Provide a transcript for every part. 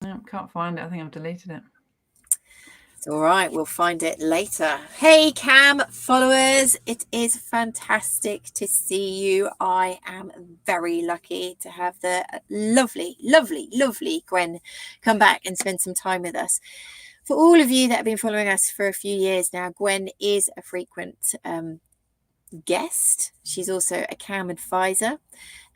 No, can't find it. I think I've deleted it. It's all right. We'll find it later. Hey, Cam followers. It is fantastic to see you. I am very lucky to have the lovely, lovely, lovely Gwen come back and spend some time with us. For all of you that have been following us for a few years now, Gwen is a frequent guest. She's also a CAM advisor.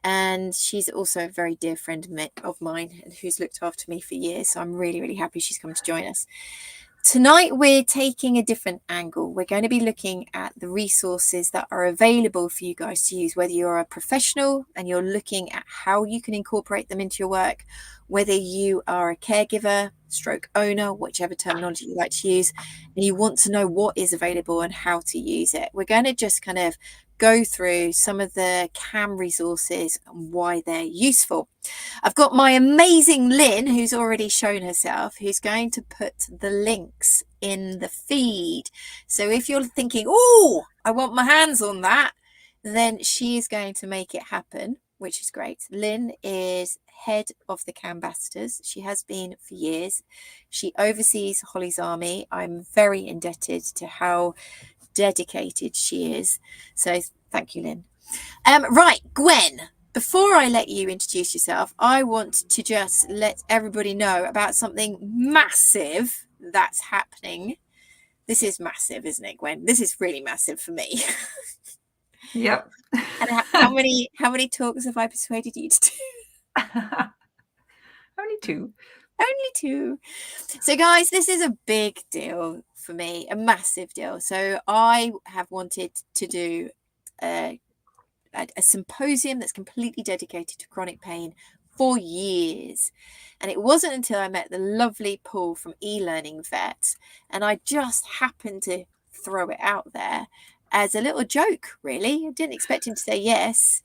And she's also a very dear friend of mine who's looked after me for years. So I'm really, really happy she's come to join us. Tonight, we're taking a different angle. We're going to be looking at the resources that are available for you guys to use, whether you're a professional and you're looking at how you can incorporate them into your work, whether you are a caregiver, stroke owner, whichever terminology you like to use, and you want to know what is available and how to use it. We're going to just kind of go through some of the CAM resources and why they're useful. I've got my amazing Lynn, who's already shown herself, who's going to put the links in the feed. So if you're thinking, oh, I want my hands on that, then she is going to make it happen, which is great. Lynn is head of the Cambassadors. She has been for years. She oversees Holly's Army. I'm very indebted to how dedicated she is. So thank you, Lynn. Right, Gwen, before I let you introduce yourself, I want to just let everybody know about something massive that's happening. This is massive, isn't it, Gwen? This is really massive for me. Yep. And how many talks have I persuaded you to do? Only two. Only two. So, guys, this is a big deal for me, a massive deal. So I have wanted to do a symposium that's completely dedicated to chronic pain for years. And it wasn't until I met the lovely Paul from eLearning Vet, and I just happened to throw it out there as a little joke, really. I didn't expect him to say yes.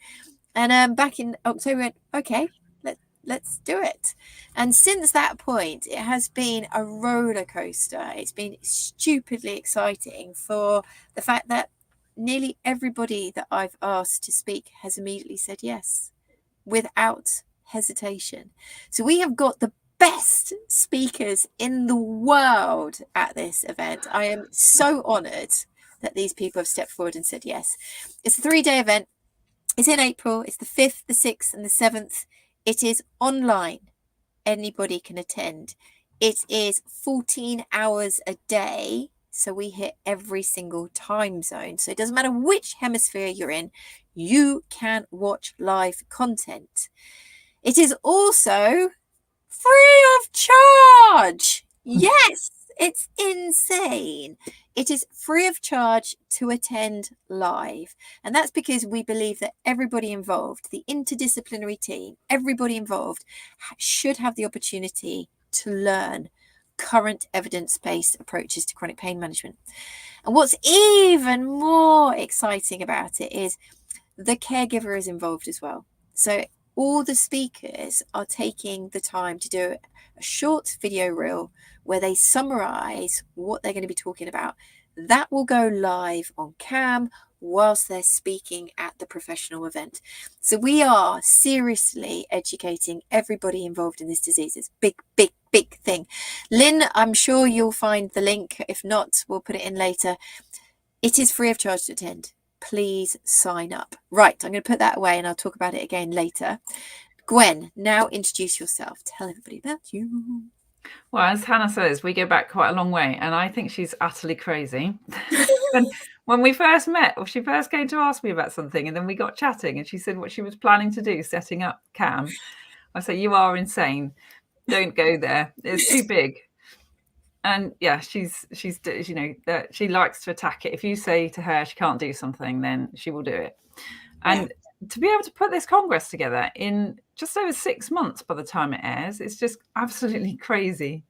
And back in October, I went, okay, let's do it. And since that point, it has been a roller coaster. It's been stupidly exciting for the fact that nearly everybody that I've asked to speak has immediately said yes, without hesitation. So we have got the best speakers in the world at this event. I am so honoured that these people have stepped forward and said yes. It's a 3-day event. It's in April. It's the 5th, the 6th and the 7th. It is online. Anybody can attend. It is 14 hours a day. So we hit every single time zone. So it doesn't matter which hemisphere you're in, you can watch live content. It is also free of charge. Yes, it's insane. It is free of charge to attend live. And that's because we believe that everybody involved, the interdisciplinary team, everybody involved should have the opportunity to learn current evidence-based approaches to chronic pain management. And what's even more exciting about it is the caregiver is involved as well. So all the speakers are taking the time to do a short video reel where they summarize what they're going to be talking about. That will go live on cam whilst they're speaking at the professional event. So we are seriously educating everybody involved in this disease. It's big thing. Lynn, I'm sure you'll find the link. If not, we'll put it in later. It is free of charge to attend. Please sign up. Right, I'm going to put that away and I'll talk about it again later. Gwen, now introduce yourself. Tell everybody about you. Well, as Hannah says, we go back quite a long way, and I think she's utterly crazy. When we first met, or she first came to ask me about something, and then we got chatting, and she said what she was planning to do, setting up CAM. I said, you are insane. Don't go there. It's too big. And yeah, she's you know, that she likes to attack it. If you say to her she can't do something, then she will do it. And to be able to put this Congress together in just over 6 months by the time it airs, it's just absolutely crazy.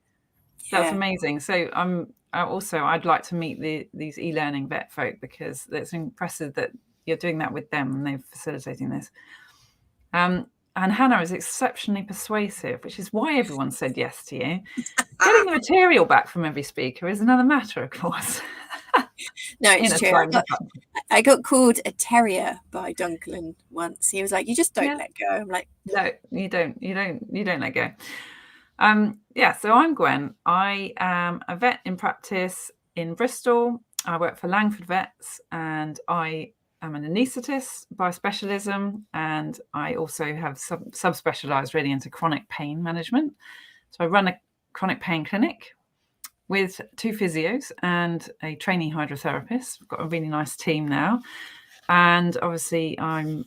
That's amazing. So I'd like to meet these e-learning vet folk, because it's impressive that you're doing that with them and they're facilitating this. And Hannah is exceptionally persuasive, which is why everyone said yes to you. Getting the material back from every speaker is another matter, of course. No, it's true. I got called a terrier by Duncan once. He was like, "You just don't let go." I'm like, "No, you don't let go." So I'm Gwen. I am a vet in practice in Bristol. I work for Langford Vets, and I am an anaesthetist by specialism, and I also have subspecialised really into chronic pain management. So I run a chronic pain clinic with 2 physios and a trainee hydrotherapist. We've got a really nice team now, and obviously I'm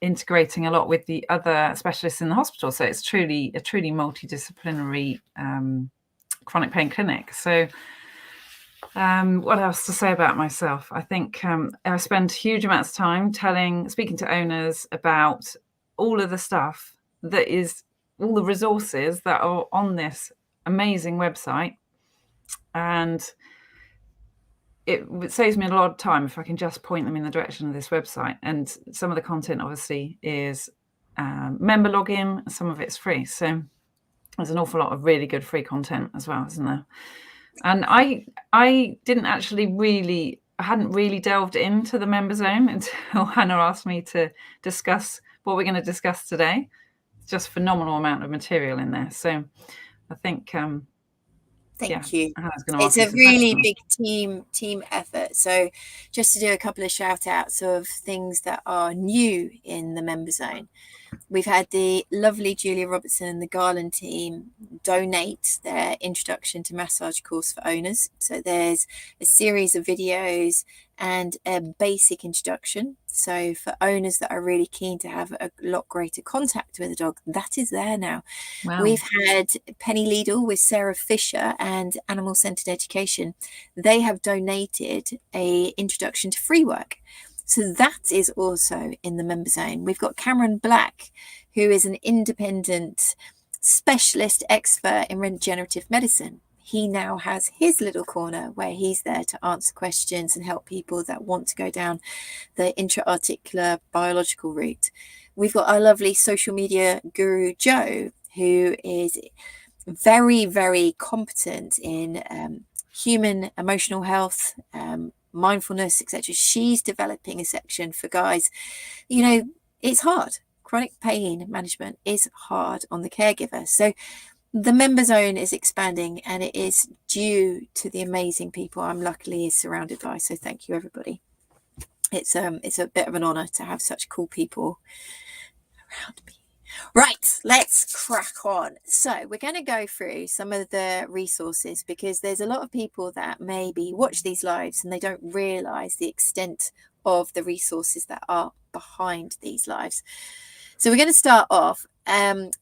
integrating a lot with the other specialists in the hospital. So it's a truly multidisciplinary chronic pain clinic. So what else to say about myself? I think I spend huge amounts of time speaking to owners about all of the stuff that is, all the resources that are on this amazing website. And it saves me a lot of time if I can just point them in the direction of this website. And some of the content obviously is member login, some of it's free. So there's an awful lot of really good free content as well, isn't there? And I hadn't really delved into the member zone until Hannah asked me to discuss what we're going to discuss today. It's just a phenomenal amount of material in there. So I think Thank you. It's a really big team effort. So just to do a couple of shout outs of things that are new in the member zone. We've had the lovely Julia Robertson and the Garland team donate their introduction to massage course for owners. So there's a series of videos and a basic introduction. So for owners that are really keen to have a lot greater contact with a dog, that is there now. Wow. We've had Penny Liedl with Sarah Fisher and Animal Centered Education. They have donated a introduction to free work. So that is also in the member zone. We've got Cameron Black, who is an independent specialist expert in regenerative medicine. He now has his little corner where he's there to answer questions and help people that want to go down the intra-articular biological route. We've got our lovely social media guru, Jo, who is very, very competent in human emotional health, mindfulness, etc. She's developing a section for guys. You know, it's hard. Chronic pain management is hard on the caregiver. So the member zone is expanding, and it is due to the amazing people I'm luckily surrounded by. So thank you, everybody. It's a bit of an honor to have such cool people around me. Right, let's crack on. So we're going to go through some of the resources, because there's a lot of people that maybe watch these lives and they don't realize the extent of the resources that are behind these lives. So we're going to start off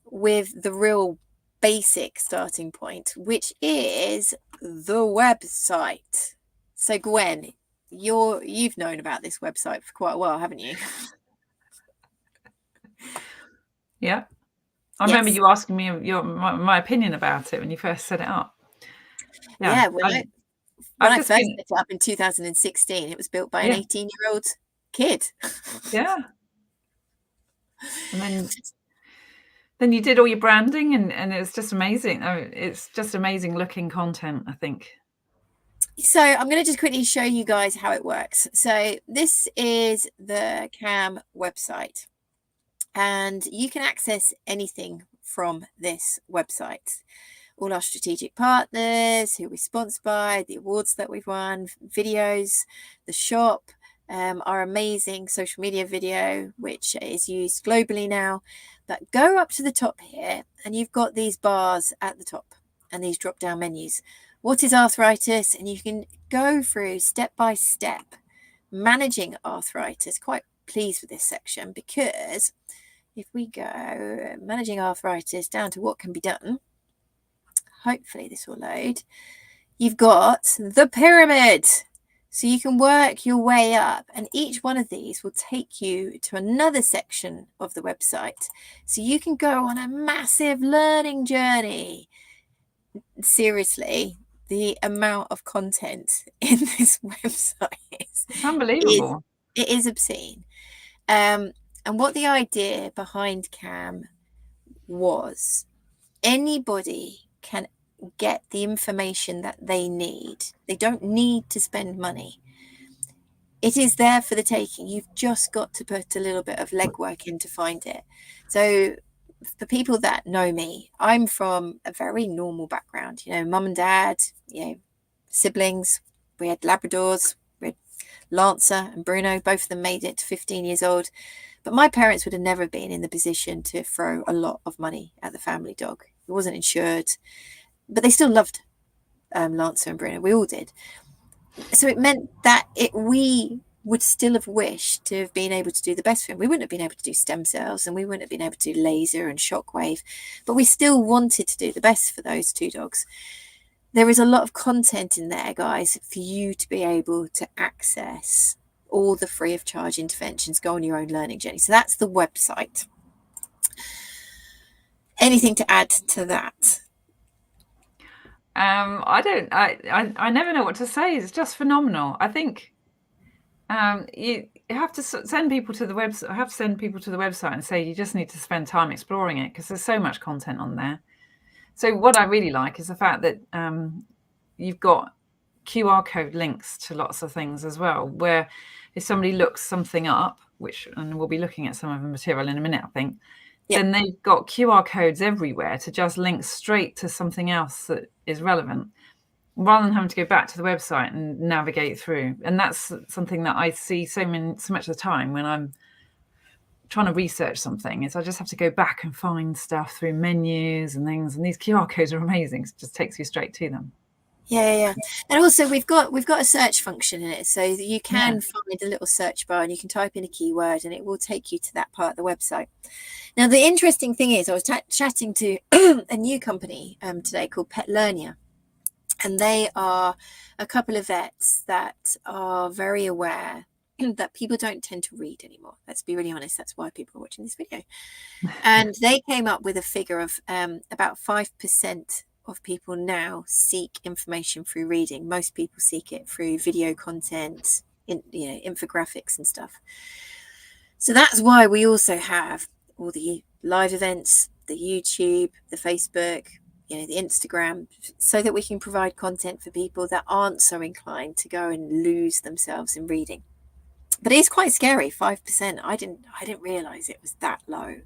with the real basic starting point, which is the website. So Gwen, you've known about this website for quite a while, haven't you? Yeah. I remember you asking me my opinion about it when you first set it up. Yeah, when I first set it up in 2016, it was built by an 18-year-old kid. Yeah. And then you did all your branding, and it's just amazing. It's just amazing looking content, I think. So I'm going to just quickly show you guys how it works. So this is the CAM website, and you can access anything from this website. All our strategic partners, who we're sponsored by, the awards that we've won, videos, the shop, our amazing social media video, which is used globally now. But go up to the top here, and you've got these bars at the top and these drop down menus. What is arthritis? And you can go through step by step managing arthritis. Quite pleased with this section, because if we go managing arthritis down to what can be done, hopefully this will load. You've got the pyramid. So you can work your way up, and each one of these will take you to another section of the website. So you can go on a massive learning journey. Seriously, the amount of content in this website is unbelievable. It is obscene. And what the idea behind CAM was, anybody can get the information that they need. They don't need to spend money. It is there for the taking. You've just got to put a little bit of legwork in to find it. So for people that know me, I'm from a very normal background. You know, mum and dad, you know, siblings. We had Labradors. We had Lancer and Bruno. Both of them made it to 15 years old. But my parents would have never been in the position to throw a lot of money at the family dog. It wasn't insured, but they still loved Lancer and Bruno. We all did. So it meant that we would still have wished to have been able to do the best for him. We wouldn't have been able to do stem cells, and we wouldn't have been able to do laser and shockwave, but we still wanted to do the best for those two dogs. There is a lot of content in there, guys, for you to be able to access all the free of charge interventions, go on your own learning journey. So that's the website. Anything to add to that? I never know what to say. It's just phenomenal. I think you have to send people to the website. I have to send people to the website and say you just need to spend time exploring it, because there's so much content on there. So what I really like is the fact that you've got QR code links to lots of things as well, where if somebody looks something up, and we'll be looking at some of the material in a minute, I think, then they've got QR codes everywhere to just link straight to something else that is relevant, rather than having to go back to the website and navigate through. And that's something that I see so much of the time when I'm trying to research something, is I just have to go back and find stuff through menus and things. And these QR codes are amazing. It just takes you straight to them. Yeah. And also we've got a search function in it, so you can find a little search bar and you can type in a keyword and it will take you to that part of the website. Now, the interesting thing is I was chatting to a new company today called Petlernia, and they are a couple of vets that are very aware that people don't tend to read anymore. Let's be really honest. That's why people are watching this video. And they came up with a figure of about 5% of people now seek information through reading. Most people seek it through video content, infographics and stuff. So that's why we also have all the live events, the YouTube, the Facebook, the Instagram, so that we can provide content for people that aren't so inclined to go and lose themselves in reading. But it is quite scary, 5%. I didn't realize it was that low.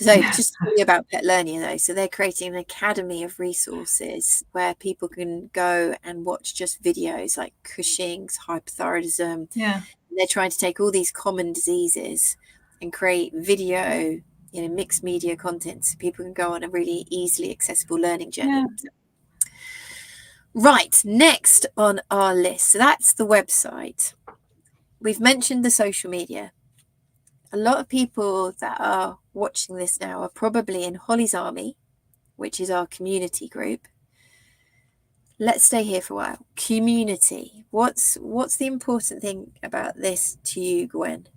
So just to tell you about Petlernia, though, so they're creating an academy of resources where people can go and watch just videos like Cushing's, hypothyroidism. They're trying to take all these common diseases and create video, mixed media content, so people can go on a really easily accessible learning journey. Right, next on our list. So that's the website. We've mentioned the social media. A lot of people that are watching this now are probably in Holly's Army, which is our community group. Let's stay here for a while. Community. What's the important thing about this to you, Gwen?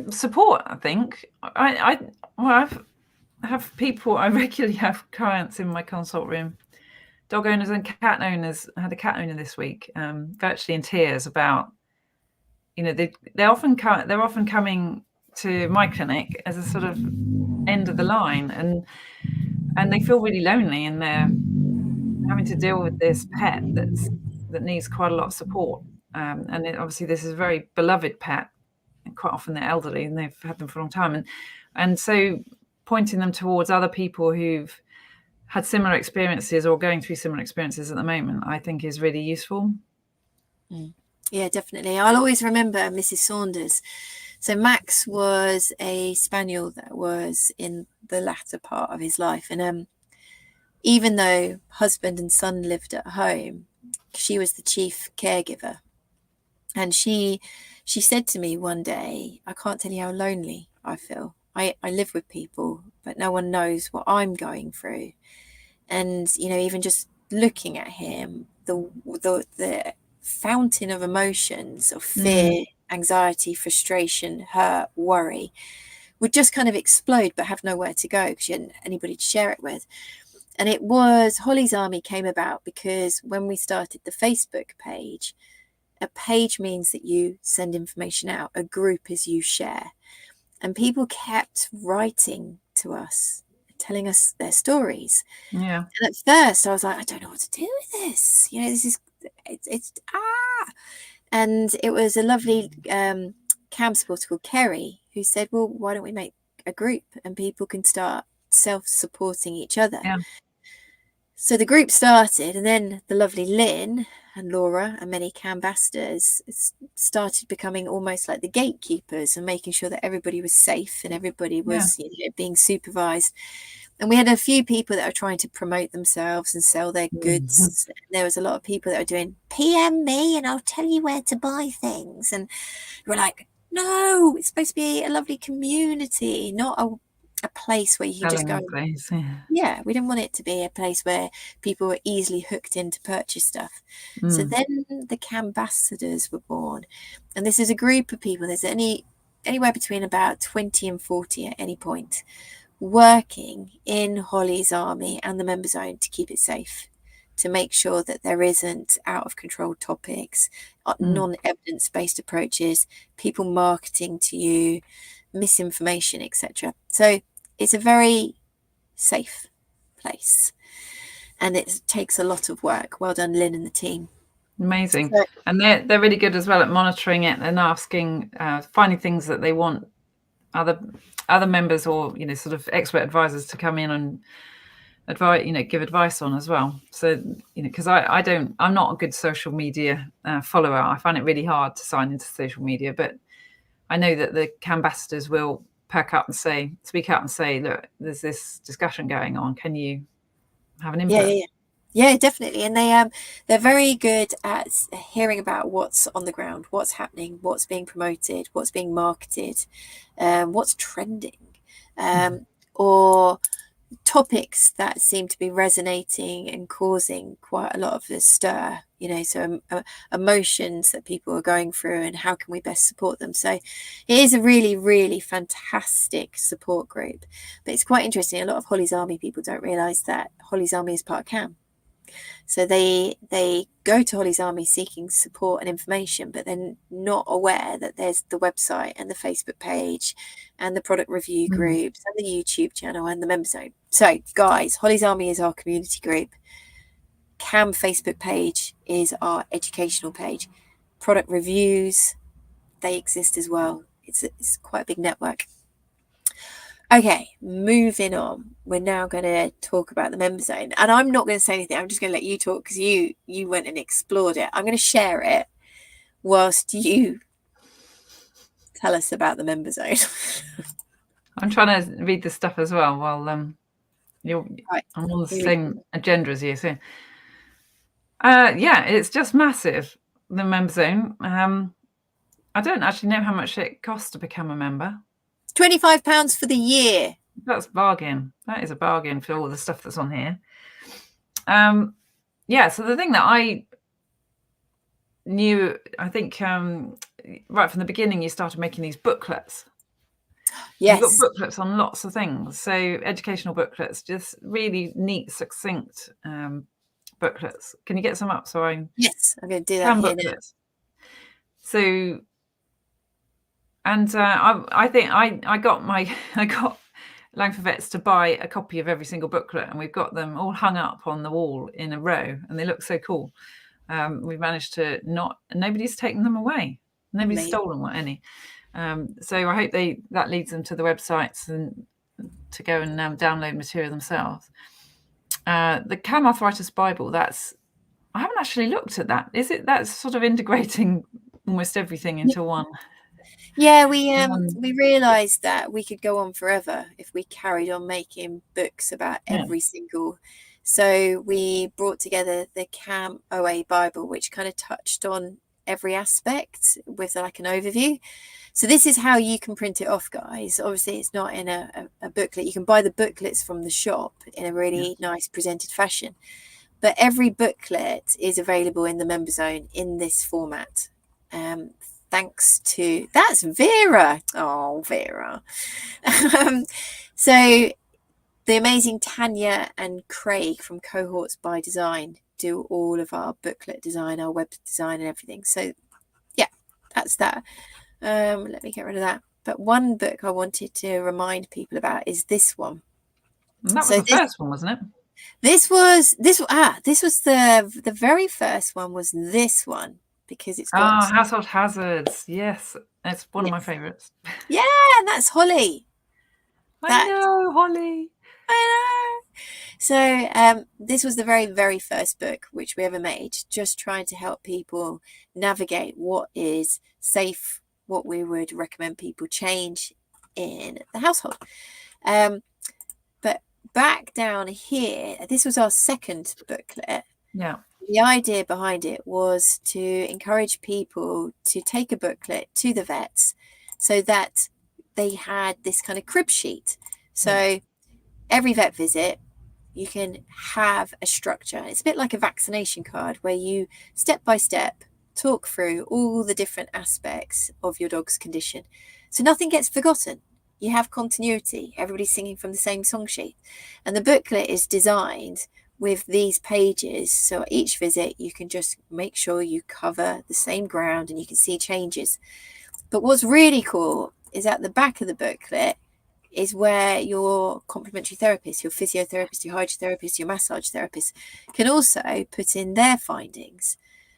Support, I think. I have people. I regularly have clients in my consult room, dog owners and cat owners. I had a cat owner this week, virtually in tears about, they're often coming to my clinic as a sort of end of the line, and they feel really lonely, and they're having to deal with this pet that needs quite a lot of support. And obviously this is a very beloved pet, and quite often they're elderly and they've had them for a long time. And so pointing them towards other people who've had similar experiences or going through similar experiences at the moment, I think is really useful. Yeah, definitely. I'll always remember Mrs. Saunders. So Max was a spaniel that was in the latter part of his life. And even though husband and son lived at home, she was the chief caregiver. And she said to me one day, I can't tell you how lonely I feel. I live with people, but no one knows what I'm going through. And, even just looking at him, the fountain of emotions of fear, anxiety, frustration, hurt, worry would just kind of explode, but have nowhere to go because she hadn't anybody to share it with. And it was Holly's Army came about because when we started the Facebook page, a page means that you send information out. A group is you share. And people kept writing to us, telling us their stories. Yeah. And at first I was like, I don't know what to do with this. This is, it's And it was a lovely CAM supporter called Kerry, who said, well, why don't we make a group and people can start self-supporting each other. Yeah. So the group started, and then the lovely Lynn and Laura and many ambassadors started becoming almost like the gatekeepers and making sure that everybody was safe and everybody was being supervised. And we had a few people that are trying to promote themselves and sell their goods. There was a lot of people that are doing PM me and I'll tell you where to buy things. And we're like, no, it's supposed to be a lovely community, not a place where you can just go. Place, yeah, we didn't want it to be a place where people were easily hooked in to purchase stuff. So then the Cambassadors were born. And this is a group of people. There's anywhere between about 20 and 40 at any point, working in Holly's army and the member zone to keep it safe, to make sure that there isn't out of control topics, non-evidence based approaches, people marketing to you, misinformation, etc. So it's a very safe place, and it takes a lot of work. Well done, Lynn and the team. Amazing. So, and they're really good as well at monitoring it and asking, finding things that they want other members or sort of expert advisors to come in and advise, give advice on as well. So because I'm not a good social media follower. I find it really hard to sign into social media, but I know that the Cambassadors will speak out and say, look, there's this discussion going on, can you have an input? Yeah, definitely. And they're very good at hearing about what's on the ground, what's happening, what's being promoted, what's being marketed, what's trending, or topics that seem to be resonating and causing quite a lot of a stir, so emotions that people are going through and how can we best support them. So it is a really, really fantastic support group. But it's quite interesting. A lot of Holly's Army people don't realise that Holly's Army is part of CAM. So they go to Holly's Army seeking support and information, but they're not aware that there's the website and the Facebook page and the product review groups and the YouTube channel and the member zone. So guys, Holly's Army is our community group. CAM Facebook page is our educational page. Product reviews, they exist as well. It's quite a big network. Okay, moving on. We're now going to talk about the member zone. And I'm not going to say anything. I'm just going to let you talk because you went and explored it. I'm going to share it whilst you tell us about the member zone. I'm trying to read the stuff as well while I'm on the same agenda as you. So, it's just massive, the member zone. I don't actually know how much it costs to become a member. £25 for the year. That's a bargain. That is a bargain for all the stuff that's on here. So the thing that I knew, I think right from the beginning, you started making these booklets. Yes. You've got booklets on lots of things. So educational booklets, just really neat, succinct booklets. Can you get some up? Yes, I'm going to do that here now. So, and I think I got Langford Vets to buy a copy of every single booklet, and we've got them all hung up on the wall in a row, and they look so cool. We've managed to nobody's taken them away. Nobody's stolen any. So I hope that leads them to the websites and to go and download material themselves. The CAM Arthritis Bible, I haven't actually looked at that. Is it that's sort of integrating almost everything into one? Yeah, we realised that we could go on forever if we carried on making books about every single. So we brought together the CAM OA Bible, which kind of touched on every aspect with like an overview. So this is how you can print it off, guys. Obviously, it's not in a booklet. You can buy the booklets from the shop in a really nice presented fashion. But every booklet is available in the member zone in this format. Thanks to that's Vera. Oh, Vera. So the amazing Tanya and Craig from Cohorts by Design do all of our booklet design, our web design and everything. So yeah, that's that. Let me get rid of that. But one book I wanted to remind people about is this one. And that was the first one, wasn't it? This was the very first one was this one. because it's got household hazards. Yes, it's one of my favourites. Yeah, and that's Holly. I know, Holly. I know. So this was the very, very first book which we ever made, just trying to help people navigate what is safe, what we would recommend people change in the household. But back down here, this was our second booklet. Yeah. The idea behind it was to encourage people to take a booklet to the vets so that they had this kind of crib sheet. So every vet visit, you can have a structure. It's a bit like a vaccination card where you step by step talk through all the different aspects of your dog's condition. So nothing gets forgotten. You have continuity. Everybody's singing from the same song sheet. And the booklet is designed with these pages. So at each visit, you can just make sure you cover the same ground and you can see changes. But what's really cool is at the back of the booklet is where your complementary therapist, your physiotherapist, your hydrotherapist, your massage therapist can also put in their findings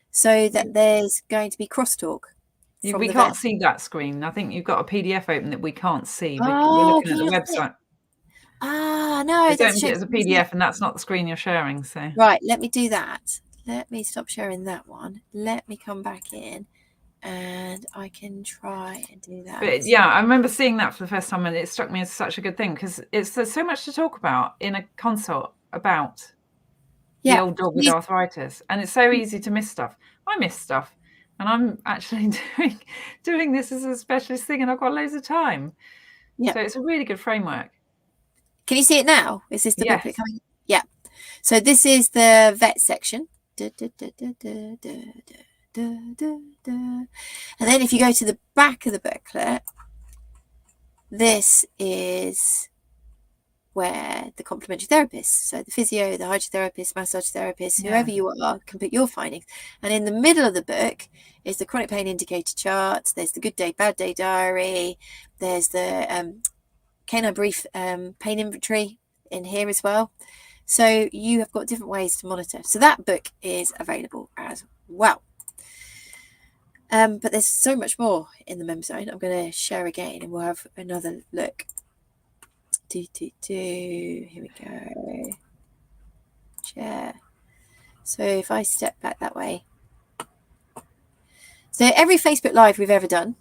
so that there's going to be crosstalk. We can't see that screen. I think you've got a PDF open that we can't see. We're Oh, looking at the website. No, it's opened it as a PDF and that's not the screen you're sharing. So right, let me do that. Let me stop sharing that one. Let me come back in and I can try and do that. But yeah, I remember seeing that for the first time and it struck me as such a good thing because there's so much to talk about in a consult about the old dog with arthritis, and it's so easy to miss stuff. I miss stuff, and I'm actually doing this as a specialist thing, and I've got loads of time. Yeah. So it's a really good framework. Can you see it now? Is this the booklet coming? Yeah. So this is the vet section. And then if you go to the back of the booklet, this is where the complementary therapists, so the physio, the hydrotherapist, massage therapist, whoever you are, can put your findings. And in the middle of the book is the chronic pain indicator chart. There's the good day, bad day diary. There's the canine brief pain inventory in here as well. So you have got different ways to monitor. So that book is available as well. But there's so much more in the mem zone. I'm going to share again and we'll have another look. Here we go. Share. So if I step back that way. So every Facebook Live we've ever done,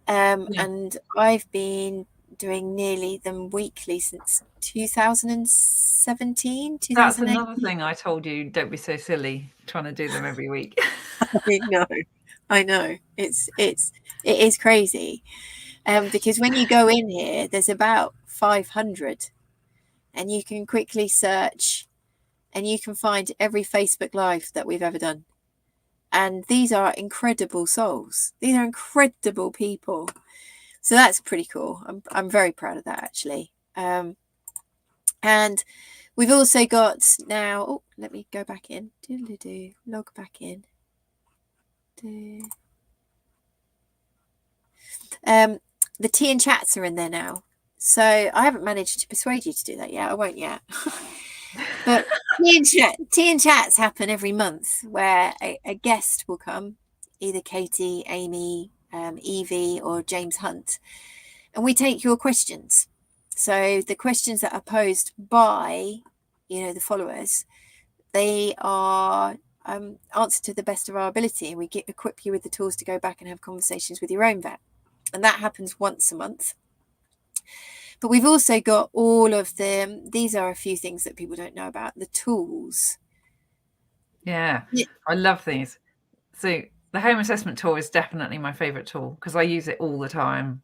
and I've been doing nearly them weekly since 2017. That's another thing I told you, don't be so silly trying to do them every week. I know. It is crazy. Because when you go in here, there's about 500 and you can quickly search and you can find every Facebook Live that we've ever done. And these are incredible souls. These are incredible people. So that's pretty cool. I'm very proud of that, actually. And we've also got now, let me go back in. Log back in. The tea and chats are in there now. So I haven't managed to persuade you to do that yet. I won't yet. But tea and chats happen every month where a guest will come, either Katie, Amy, Evie or James Hunt, and we take your questions. So the questions that are posed by, the followers, they are answered to the best of our ability, and we equip you with the tools to go back and have conversations with your own vet. And that happens once a month. But we've also got all of them. These are a few things that people don't know about, the tools. Yeah. I love these. So the home assessment tool is definitely my favorite tool because I use it all the time.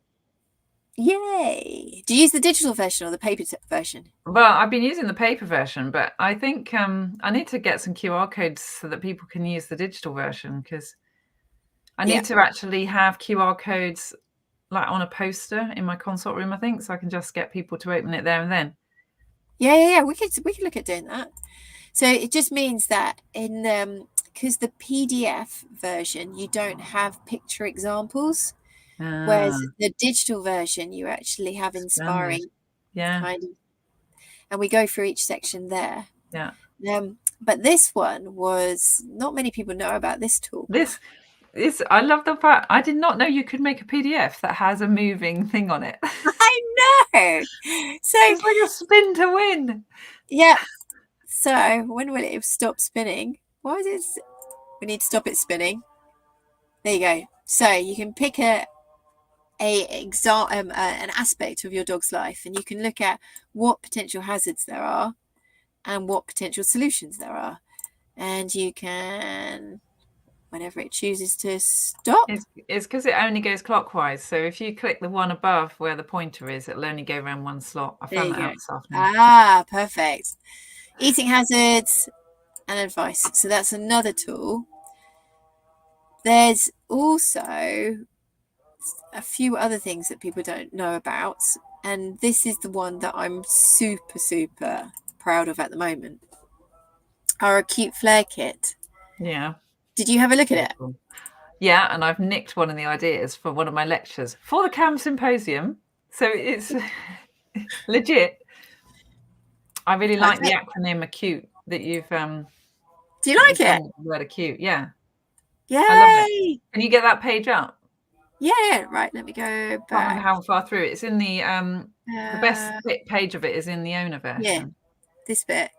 Yay. Do you use the digital version or the paper version? Well, I've been using the paper version, but I think I need to get some QR codes so that people can use the digital version because I need to actually have QR codes like on a poster in my consult room, I think, so I can just get people to open it there and then. Yeah. We could look at doing that. So it just means that in because the PDF version, you don't have picture examples, whereas the digital version, you actually have inspiring kind of, and we go through each section there. Yeah. But this one was, not many people know about this tool. I love the fact I did not know you could make a PDF that has a moving thing on it. I know. So It's like a spin to win. yeah. So when will it stop spinning? Why is it? We need to stop it spinning. There you go. So you can pick an aspect of your dog's life, and you can look at what potential hazards there are and what potential solutions there are, and you can, whenever it chooses to stop. It's because it only goes clockwise. So if you click the one above where the pointer is, it'll only go around one slot. I found that out this afternoon. Ah, perfect. Eating hazards and advice. So that's another tool. There's also a few other things that people don't know about, and this is the one that I'm super proud of at the moment. Our acute flare kit. Yeah. Did you have a look at it? Yeah, and I've nicked one of the ideas for one of my lectures for the CAM symposium. So it's legit. I really like the acronym acute that you've do you like it? The word acute, yeah. Yay! I love it. Can you get that page up? Yeah, right. Let me go back. I can't remember how far through. It's in the best page of it is in the owner version. Yeah, this bit.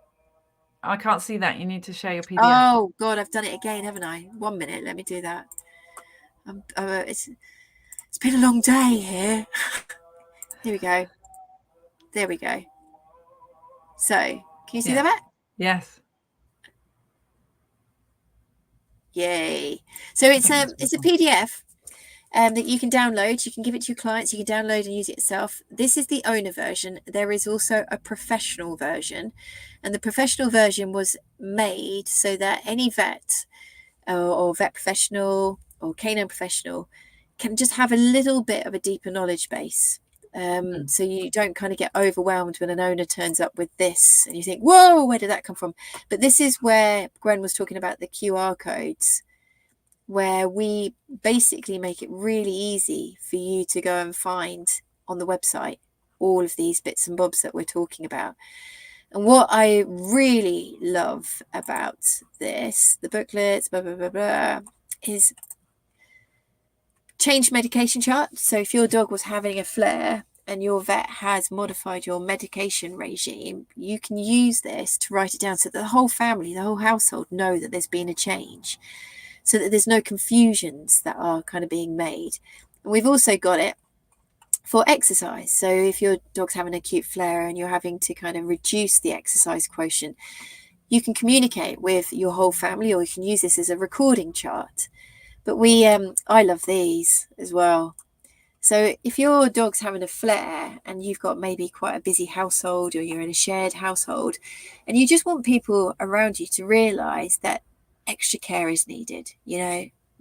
I can't see that. You need to share your PDF. Oh God, I've done it again, haven't I? 1 minute. Let me do that. It's been a long day here. Here we go. There we go. So, can you see that? Yes. Yay! So it's a PDF that you can download. You can give it to your clients. You can download and use it yourself. This is the owner version. There is also a professional version, and the professional version was made so that any vet or vet professional or canine professional can just have a little bit of a deeper knowledge base. So you don't kind of get overwhelmed when an owner turns up with this and you think, whoa, where did that come from? But this is where Gwen was talking about the QR codes, where we basically make it really easy for you to go and find on the website all of these bits and bobs that we're talking about. And what I really love about this, the booklets, blah, blah, blah, blah, is change medication chart. So if your dog was having a flare and your vet has modified your medication regime, you can use this to write it down so that the whole family, the whole household know that there's been a change, so that there's no confusions that are kind of being made. And we've also got it for exercise. So if your dog's having an acute flare and you're having to kind of reduce the exercise quotient, you can communicate with your whole family, or you can use this as a recording chart. But I love these as well. So if your dog's having a flare and you've got maybe quite a busy household, or you're in a shared household, and you just want people around you to realize that extra care is needed,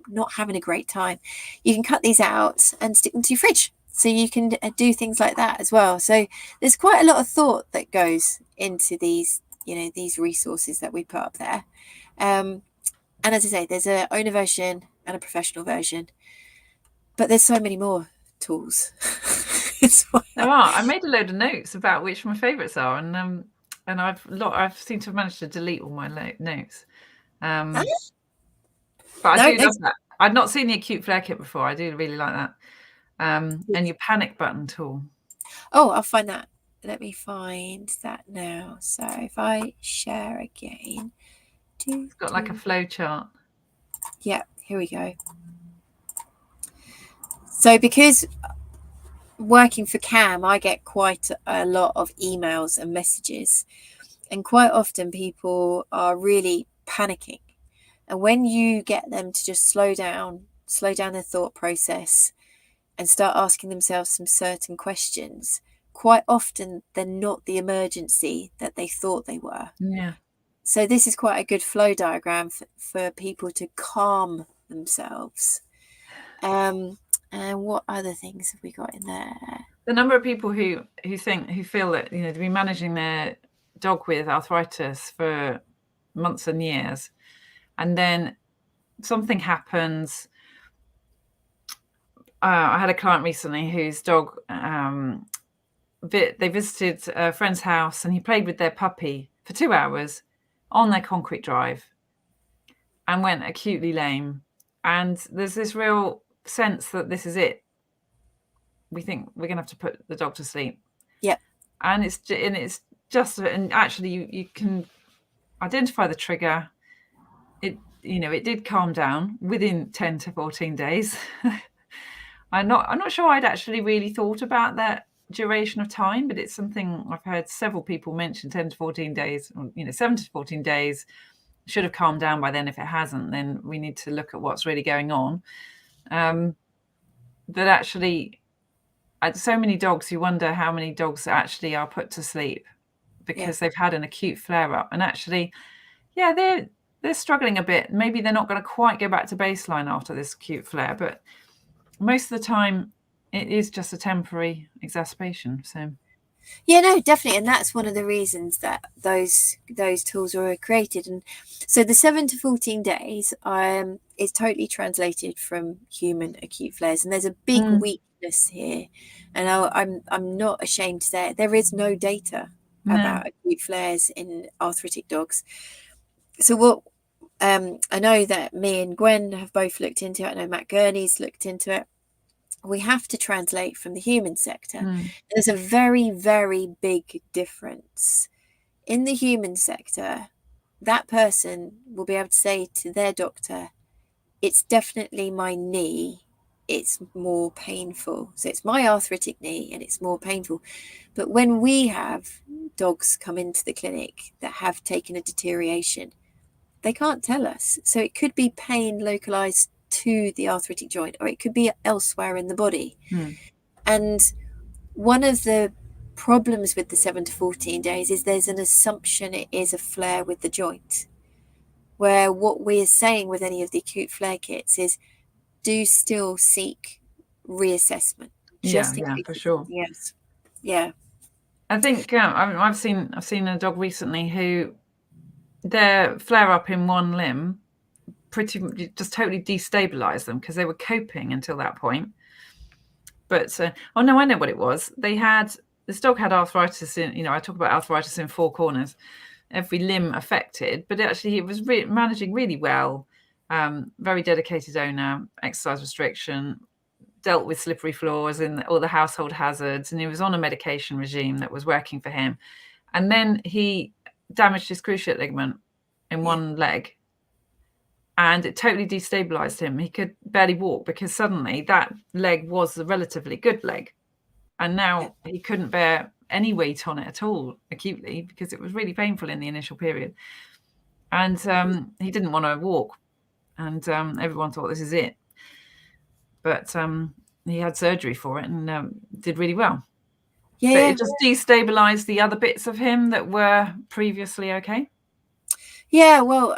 not having a great time, you can cut these out and stick them to your fridge. So you can do things like that as well. So there's quite a lot of thought that goes into these, these resources that we put up there. And as I say, there's an owner version and a professional version, but there's so many more tools. I made a load of notes about which my favourites are, and I've seemed to have managed to delete all my notes. But I do love that. I'd not seen the acute flare kit before. I do really like that. And your panic button tool. Oh, I'll find that. Let me find that now. So if I share again, it's got like a flow chart. Yeah, here we go. So because working for CAM, I get quite a lot of emails and messages, and quite often people are really panicking. And when you get them to just slow down their thought process and start asking themselves some certain questions, quite often they're not the emergency that they thought they were. Yeah. So this is quite a good flow diagram for people to calm themselves. And what other things have we got in there? The number of people who feel that they've been managing their dog with arthritis for months and years, and then something happens. I had a client recently whose dog, they visited a friend's house, and he played with their puppy for 2 hours on their concrete drive and went acutely lame And there's this real sense that this is it. We think we're going to have to put the dog to sleep. Yeah. And it's just, and actually you can identify the trigger. It did calm down within 10 to 14 days. I'm not sure I'd actually really thought about that duration of time, but it's something I've heard several people mention. 10 to 14 days, or 7 to 14 days, should have calmed down by then. If it hasn't, then we need to look at what's really going on. But actually, so many dogs, you wonder how many dogs actually are put to sleep because they've had an acute flare-up. And actually, they're struggling a bit. Maybe they're not going to quite go back to baseline after this acute flare, but most of the time it is just a temporary exacerbation. So yeah, no, definitely. And that's one of the reasons that those tools were created. And so the 7 to 14 days is totally translated from human acute flares. And there's a big weakness here. And I'm not ashamed to say it. There is no data about acute flares in arthritic dogs. So what I know that me and Gwen have both looked into it. I know Matt Gurney's looked into it. We have to translate from the human sector. There's a very, very big difference. In the human sector, that person will be able to say to their doctor, it's definitely my knee, it's more painful. So it's my arthritic knee and it's more painful. But when we have dogs come into the clinic that have taken a deterioration, they can't tell us. So it could be pain localized to the arthritic joint, or it could be elsewhere in the body. And one of the problems with the 7 to 14 days is there's an assumption it is a flare with the joint, where what we are saying with any of the acute flare kits is do still seek reassessment. For sure. Yes. Yeah. I think I've seen a dog recently who their flare up in one limb pretty much just totally destabilized them because they were coping until that point. But I know what it was. This dog had arthritis in, I talk about arthritis in four corners, every limb affected, but actually he was managing really well. Very dedicated owner, exercise restriction, dealt with slippery floors and all the household hazards, and he was on a medication regime that was working for him. And then he damaged his cruciate ligament in one leg, and it totally destabilized him. He could barely walk because suddenly that leg was a relatively good leg, and now he couldn't bear any weight on it at all acutely because it was really painful in the initial period. And he didn't want to walk, and everyone thought this is it. But he had surgery for it and did really well. But it just destabilized the other bits of him that were previously okay. Yeah, well,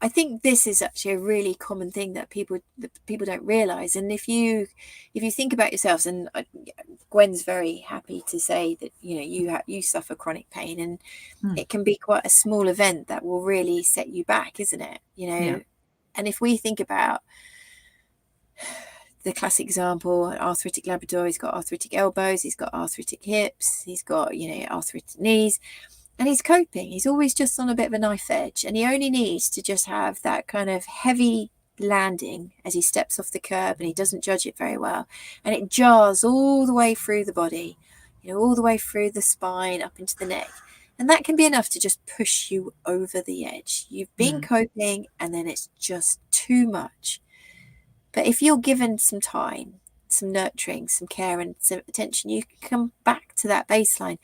I think this is actually a really common thing that people don't realize. And if you think about yourselves, and Gwen's very happy to say that you suffer chronic pain, and it can be quite a small event that will really set you back, isn't it? And if we think about the classic example, an arthritic Labrador, he's got arthritic elbows, he's got arthritic hips, he's got arthritic knees. And he's coping. He's always just on a bit of a knife edge, and he only needs to just have that kind of heavy landing as he steps off the curb, and he doesn't judge it very well, and it jars all the way through the body, all the way through the spine up into the neck, and that can be enough to just push you over the edge. You've been coping, and then it's just too much. But if you're given some time, some nurturing, some care and some attention, you can come back to that baseline.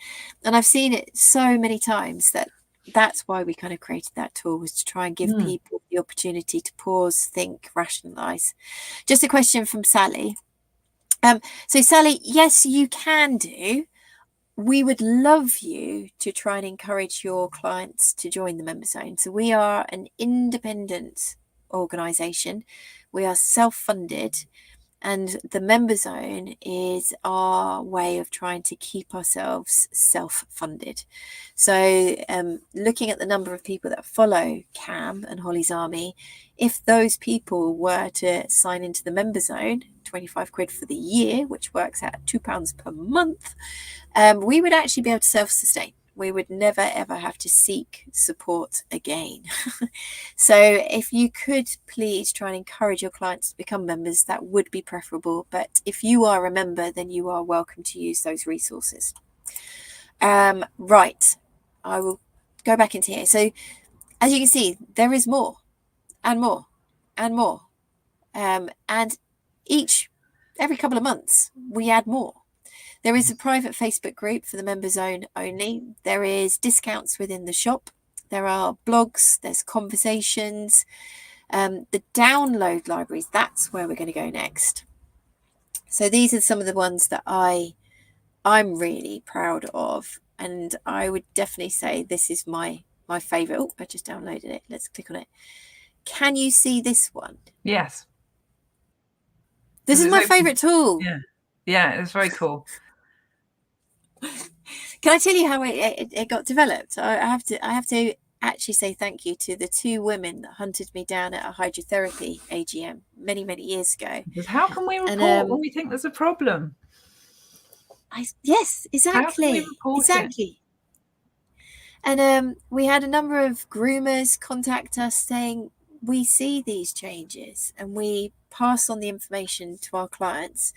And I've seen it so many times that's why we kind of created that tool, was to try and give people the opportunity to pause, think, rationalize. Just a question from Sally. So Sally, yes, you can do. We would love you to try and encourage your clients to join the member zone. So we are an independent organisation. We are self-funded. And the member zone is our way of trying to keep ourselves self-funded. So looking at the number of people that follow Cam and Holly's Army, if those people were to sign into the member zone, 25 quid for the year, which works out £2 per month, we would actually be able to self-sustain. we would never ever have to seek support again. So if you could please try and encourage your clients to become members, that would be preferable. But if you are a member, then you are welcome to use those resources. Right, I will go back into here. So as you can see, there is more and more and more. And every couple of months, we add more. There is a private Facebook group for the members only. There is discounts within the shop. There are blogs, there's conversations. The download libraries, that's where we're going to go next. So these are some of the ones that I'm really proud of. And I would definitely say this is my favorite. Oh, I just downloaded it. Let's click on it. Can you see this one? Yes. This is my favorite tool. Yeah, it's very cool. Can I tell you how it got developed? I have to actually say thank you to the two women that hunted me down at a hydrotherapy AGM many years ago. Because how can we report when we think there's a problem? Yes, exactly. How can we report it? And we had a number of groomers contact us saying, we see these changes and we pass on the information to our clients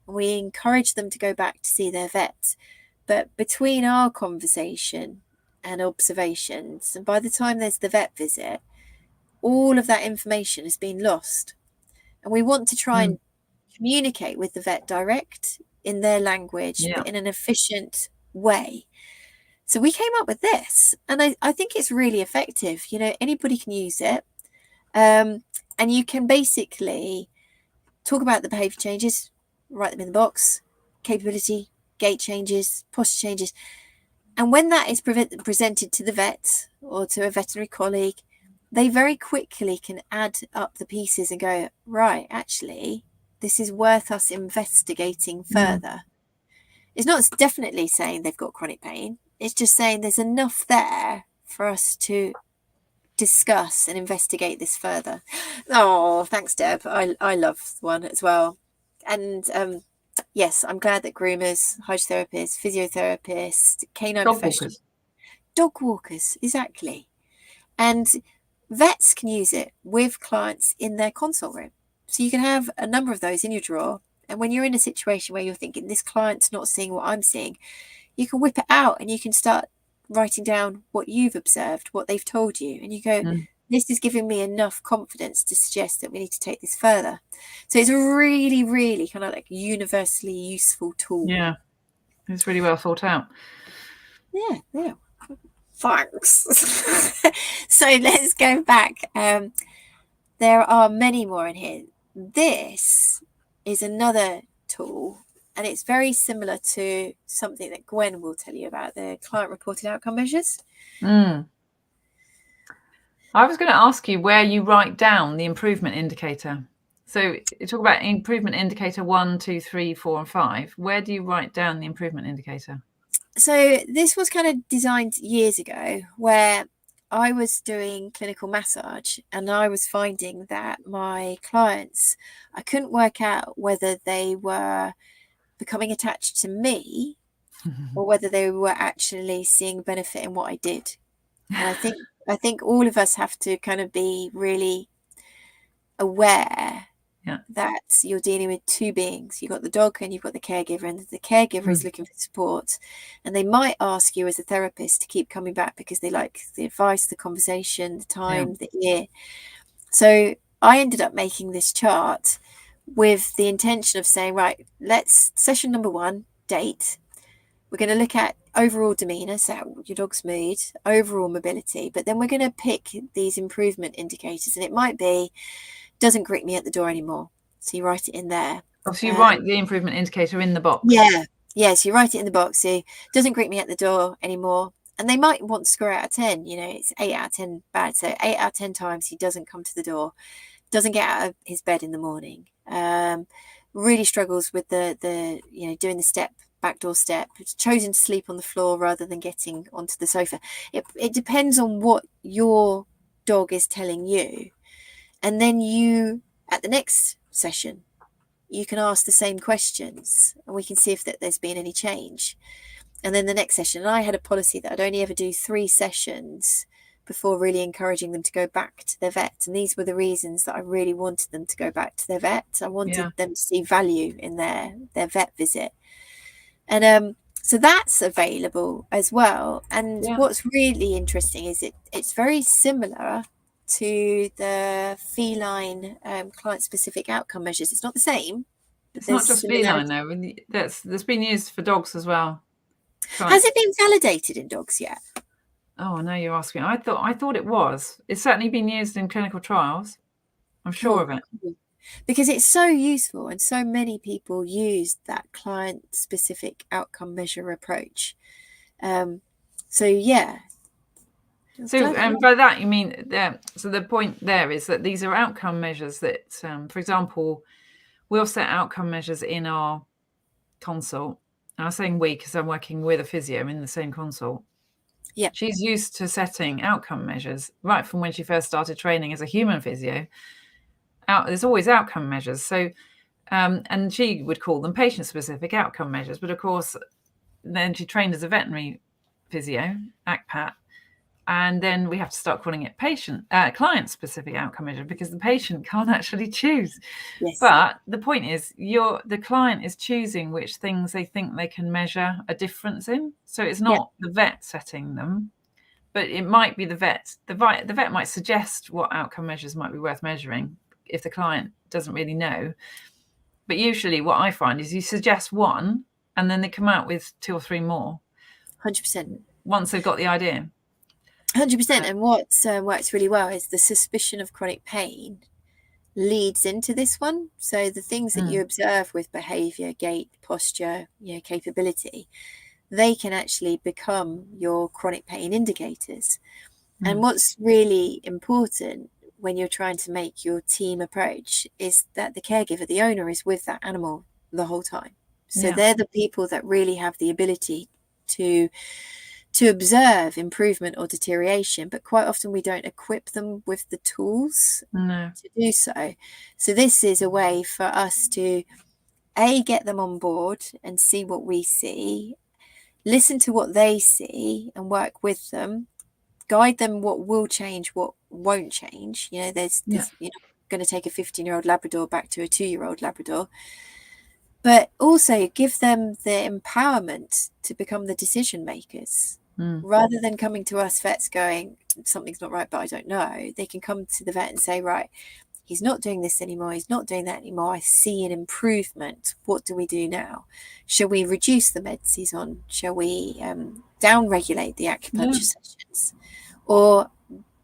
and we encourage them to go back to see their vets. But between our conversation and observations, and by the time there's the vet visit, all of that information has been lost. And we want to try and communicate with the vet direct in their language, but in an efficient way. So we came up with this, and I think it's really effective. You know, anybody can use it. And you can basically talk about the behavior changes, write them in the box, capability, gait changes, posture changes. And when that is presented to the vet or to a veterinary colleague, they very quickly can add up the pieces and go, right, actually, this is worth us investigating further. It's not definitely saying they've got chronic pain. It's just saying there's enough there for us to discuss and investigate this further. Oh, thanks, Deb. I love one as well. And yes, I'm glad that groomers, hydrotherapists, physiotherapists, canine professionals, dog walkers, exactly. And vets can use it with clients in their consult room. So you can have a number of those in your drawer. And when you're in a situation where you're thinking, this client's not seeing what I'm seeing, you can whip it out and you can start writing down what you've observed, what they've told you. And you go, this is giving me enough confidence to suggest that we need to take this further. So it's a really, really kind of like universally useful tool. Yeah, it's really well thought out. Yeah. Thanks. So let's go back. There are many more in here. This is another tool, and it's very similar to something that Gwen will tell you about, the client reported outcome measures. I was going to ask you where you write down the improvement indicator. So you talk about improvement indicator 1, 2, 3, 4, and 5. Where do you write down the improvement indicator? So this was kind of designed years ago, where I was doing clinical massage and I was finding that my clients, I couldn't work out whether they were becoming attached to me or whether they were actually seeing benefit in what I did. And I think all of us have to kind of be really aware that you're dealing with two beings. You've got the dog and you've got the caregiver, and the caregiver is looking for support, and they might ask you as a therapist to keep coming back because they like the advice, the conversation, the time, the ear. So I ended up making this chart with the intention of saying, right, let's session number 1, date. We're going to look at overall demeanor, so your dog's mood, overall mobility, but then we're going to pick these improvement indicators, and it might be doesn't greet me at the door anymore. So you write it in there. So you write the improvement indicator in the box. Yeah. So you write it in the box. So doesn't greet me at the door anymore. And they might want to score out of 10. You know, it's 8 out of 10 bad. So 8 out of 10 times he doesn't come to the door, doesn't get out of his bed in the morning. Really struggles with the doing the backdoor step. It's chosen to sleep on the floor rather than getting onto the sofa. It depends on what your dog is telling you. And then you, at the next session, you can ask the same questions and we can see if there's been any change. And then the next session, and I had a policy that I'd only ever do 3 sessions before really encouraging them to go back to their vet. And these were the reasons that I really wanted them to go back to their vet. I wanted them to see value in their vet visit. And so that's available as well. And what's really interesting is it's very similar to the feline client-specific outcome measures. It's not the same. It's not just feline, though. That's been used for dogs as well. Has it been validated in dogs yet? Oh, now you're asking. I thought it was. It's certainly been used in clinical trials. I'm sure of it. Because it's so useful, and so many people use that client-specific outcome measure approach. So yeah. So by that you mean so the point there is that these are outcome measures that, for example, we'll set outcome measures in our consult. And I'm saying we because I'm working with a physio in the same consult. Yeah. She's used to setting outcome measures right from when she first started training as a human physio. There's always outcome measures. So, and she would call them patient-specific outcome measures. But of course, then she trained as a veterinary physio, ACPAT, and then we have to start calling it client-specific outcome measure because the patient can't actually choose. Yes. But the point is, the client is choosing which things they think they can measure a difference in. So it's not the vet setting them, but it might be the vet. The vet might suggest what outcome measures might be worth measuring if the client doesn't really know. But usually what I find is you suggest one and then they come out with 2 or 3 more. 100%. Once they've got the idea. 100%. And what works really well is the suspicion of chronic pain leads into this one. So the things that you observe with behavior, gait, posture, capability, they can actually become your chronic pain indicators. And what's really important when you're trying to make your team approach is that the caregiver, the owner, is with that animal the whole time. So they're the people that really have the ability to observe improvement or deterioration, but quite often we don't equip them with the tools to do so. So this is a way for us to get them on board and see what we see, listen to what they see and work with them, guide them what will change, what won't change. There's you're not going to take a 15-year-old Labrador back to a 2-year-old Labrador, but also give them the empowerment to become the decision makers. Rather than coming to us vets going, something's not right, but I don't know. They can come to the vet and say, right, he's not doing this anymore. He's not doing that anymore. I see an improvement. What do we do now? Shall we reduce the meds he's on? Shall we down-regulate the acupuncture sessions? Or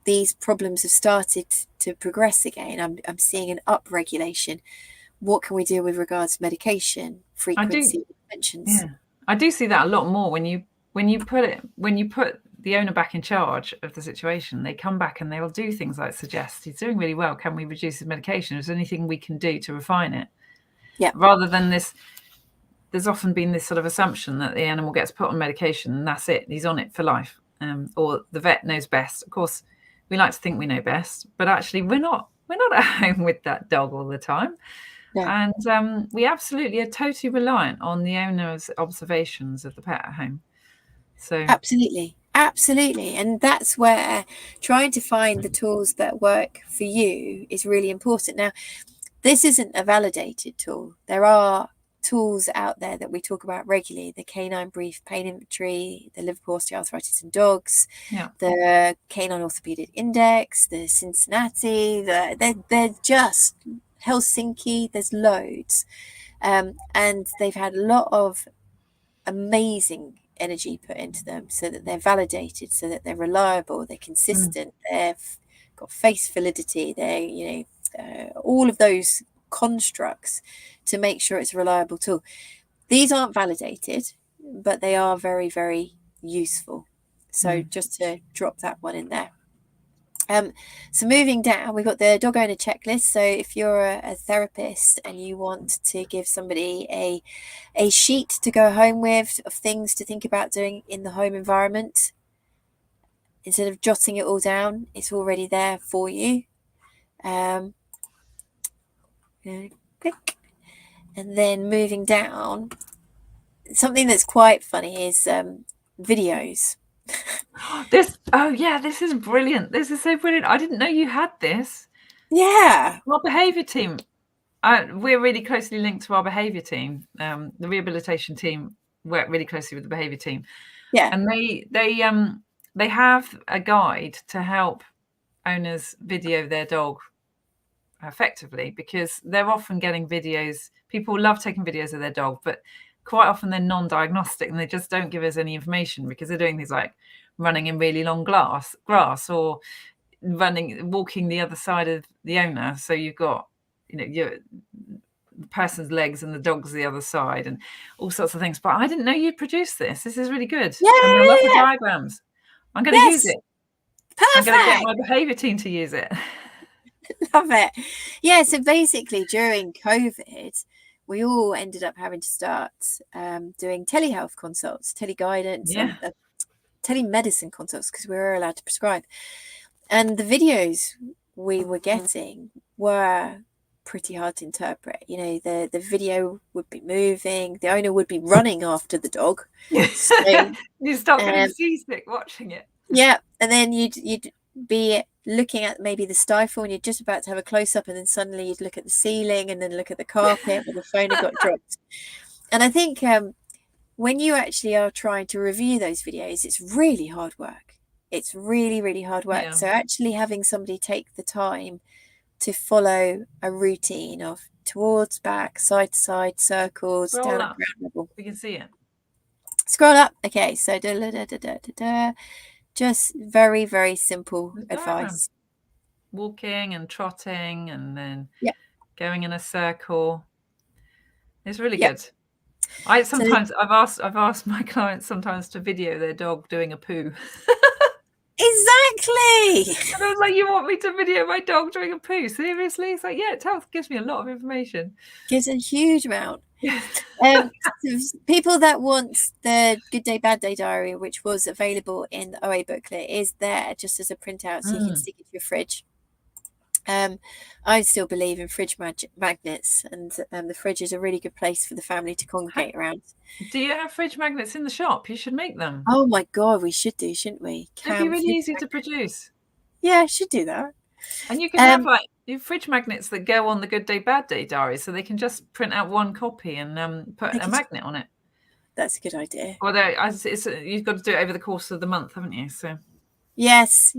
these problems have started to progress again. I'm seeing an up-regulation. What can we do with regards to medication, frequency, interventions? Yeah, I do see that a lot more when you put the owner back in charge of the situation. They come back and they will do things like suggest, he's doing really well, can we reduce his medication? Is there anything we can do to refine it? Rather than this, there's often been this sort of assumption that the animal gets put on medication and that's it, he's on it for life, or the vet knows best. Of course, we like to think we know best, but actually we're not at home with that dog all the time. And we absolutely are totally reliant on the owner's observations of the pet at home. So absolutely, and that's where trying to find the tools that work for you is really important. Now, this isn't a validated tool. There are tools out there that we talk about regularly: the Canine Brief Pain Inventory, the Liverpool Osteoarthritis in Dogs, the Canine Orthopedic Index, the Cincinnati. They're just Helsinki. There's loads, and they've had a lot of amazing energy put into them so that they're validated, so that they're reliable, they're consistent, they've got face validity, they're all of those constructs to make sure it's a reliable tool. These aren't validated, but they are very, very useful. So just to drop that one in there. So moving down, we've got the dog owner checklist. So if you're a therapist and you want to give somebody a sheet to go home with of things to think about doing in the home environment, instead of jotting it all down, it's already there for you. Click. And then moving down, something that's quite funny is videos. This is brilliant. This is so brilliant. I didn't know you had this. Yeah. Our behaviour team, we're really closely linked to our behaviour team. The rehabilitation team work really closely with the behaviour team. Yeah. And they have a guide to help owners video their dog effectively, because they're often getting videos. People love taking videos of their dog, but quite often they're non-diagnostic and they just don't give us any information, because they're doing things like running in really long grass or walking the other side of the owner. So you've got, the person's legs and the dog's the other side and all sorts of things. But I didn't know you'd produced this. This is really good. Yeah. And I love the diagrams. I'm going to use Yes. it. I'm going to get Perfect. my behaviour team to use it. Love it. Yeah. So basically, during COVID, we all ended up having to start doing telehealth consults, teleguidance, Yeah. and telemedicine consults, because we were allowed to prescribe. And the videos we were getting were pretty hard to interpret. The video would be moving, the owner would be running after the dog. So, you start getting seasick watching it. Yeah, and then you'd be looking at maybe the stifle, and you're just about to have a close-up, and then suddenly you'd look at the ceiling and then look at the carpet where the phone had got dropped. And I think when you actually are trying to review those videos, it's really hard work. It's really, really hard work. Yeah. So actually having somebody take the time to follow a routine of towards, back, side to side, circles, Scroll down up. at ground level. We can see it. Scroll up. Okay, so just very, very simple advice. Walking and trotting and then Yeah. going in a circle. It's really Yeah. good. I've asked my clients sometimes to video their dog doing a poo. Exactly. And I was like, you want me to video my dog doing a poo? Seriously? It's like, yeah, it gives me a lot of information. Gives a huge amount. People that want the Good Day, Bad Day diary, which was available in the OA booklet, is there just as a printout, so you can stick it to your fridge. I still believe in fridge magnets, and the fridge is a really good place for the family to congregate around. Do you have fridge magnets in the shop? You should make them. Oh my God, we should do, shouldn't we? It'd be really easy to produce. Yeah, I should do that. And you can have like fridge magnets that go on the Good Day, Bad Day diary, so they can just print out one copy and put a magnet on it. That's a good idea. Although you've got to do it over the course of the month, haven't you? So. Yes.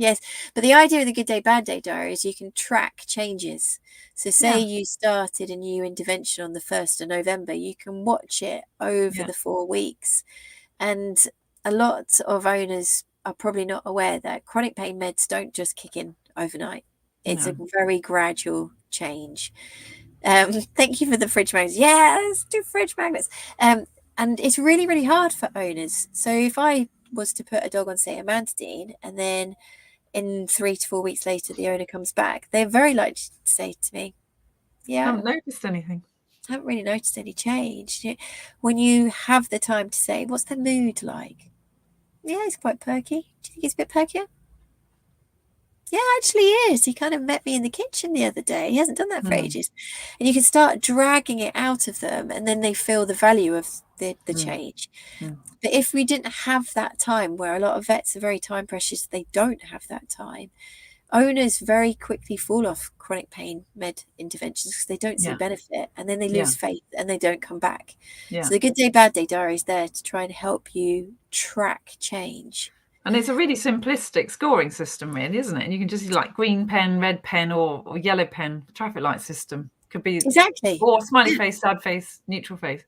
But the idea of the Good Day, Bad Day diary is you can track changes. So say you started a new intervention on the 1st of November, you can watch it over the 4 weeks. And a lot of owners are probably not aware that chronic pain meds don't just kick in overnight. It's a very gradual change. Thank you for the fridge magnets. Yeah, let's do fridge magnets. And it's really, really hard for owners. So if I was to put a dog on, say, amantadine, and then in 3 to 4 weeks later the owner comes back, they're very likely to say to me, I haven't noticed anything. I haven't really noticed any change. When you have the time to say, what's the mood like? Yeah, he's quite perky. Do you think he's a bit perkier? Yeah, actually he is. He kind of met me in the kitchen the other day. He hasn't done that for ages. And you can start dragging it out of them, and then they feel the value of the change. But if we didn't have that time, where a lot of vets are very time precious, they don't have that time, owners very quickly fall off chronic pain med interventions because they don't see benefit, and then they lose faith and they don't come back. So the Good Day, Bad Day diary is there to try and help you track change. And it's a really simplistic scoring system, really, isn't it? And you can just use like green pen, red pen, or yellow pen, traffic light system. Could be exactly. Or smiley face, sad face, neutral face.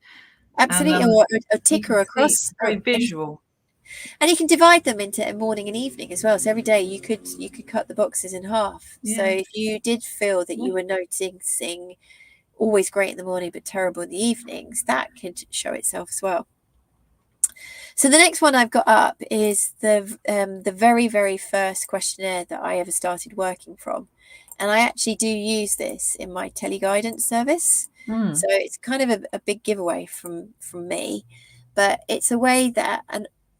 Absolutely, or a ticker across. Very visual. And you can divide them into a morning and evening as well. So every day you could cut the boxes in half. So if you did feel that you were noticing always great in the morning but terrible in the evenings, that could show itself as well. So the next one I've got up is the very, very first questionnaire that I ever started working from. And I actually do use this in my teleguidance service. So it's kind of a big giveaway from me. But it's a way that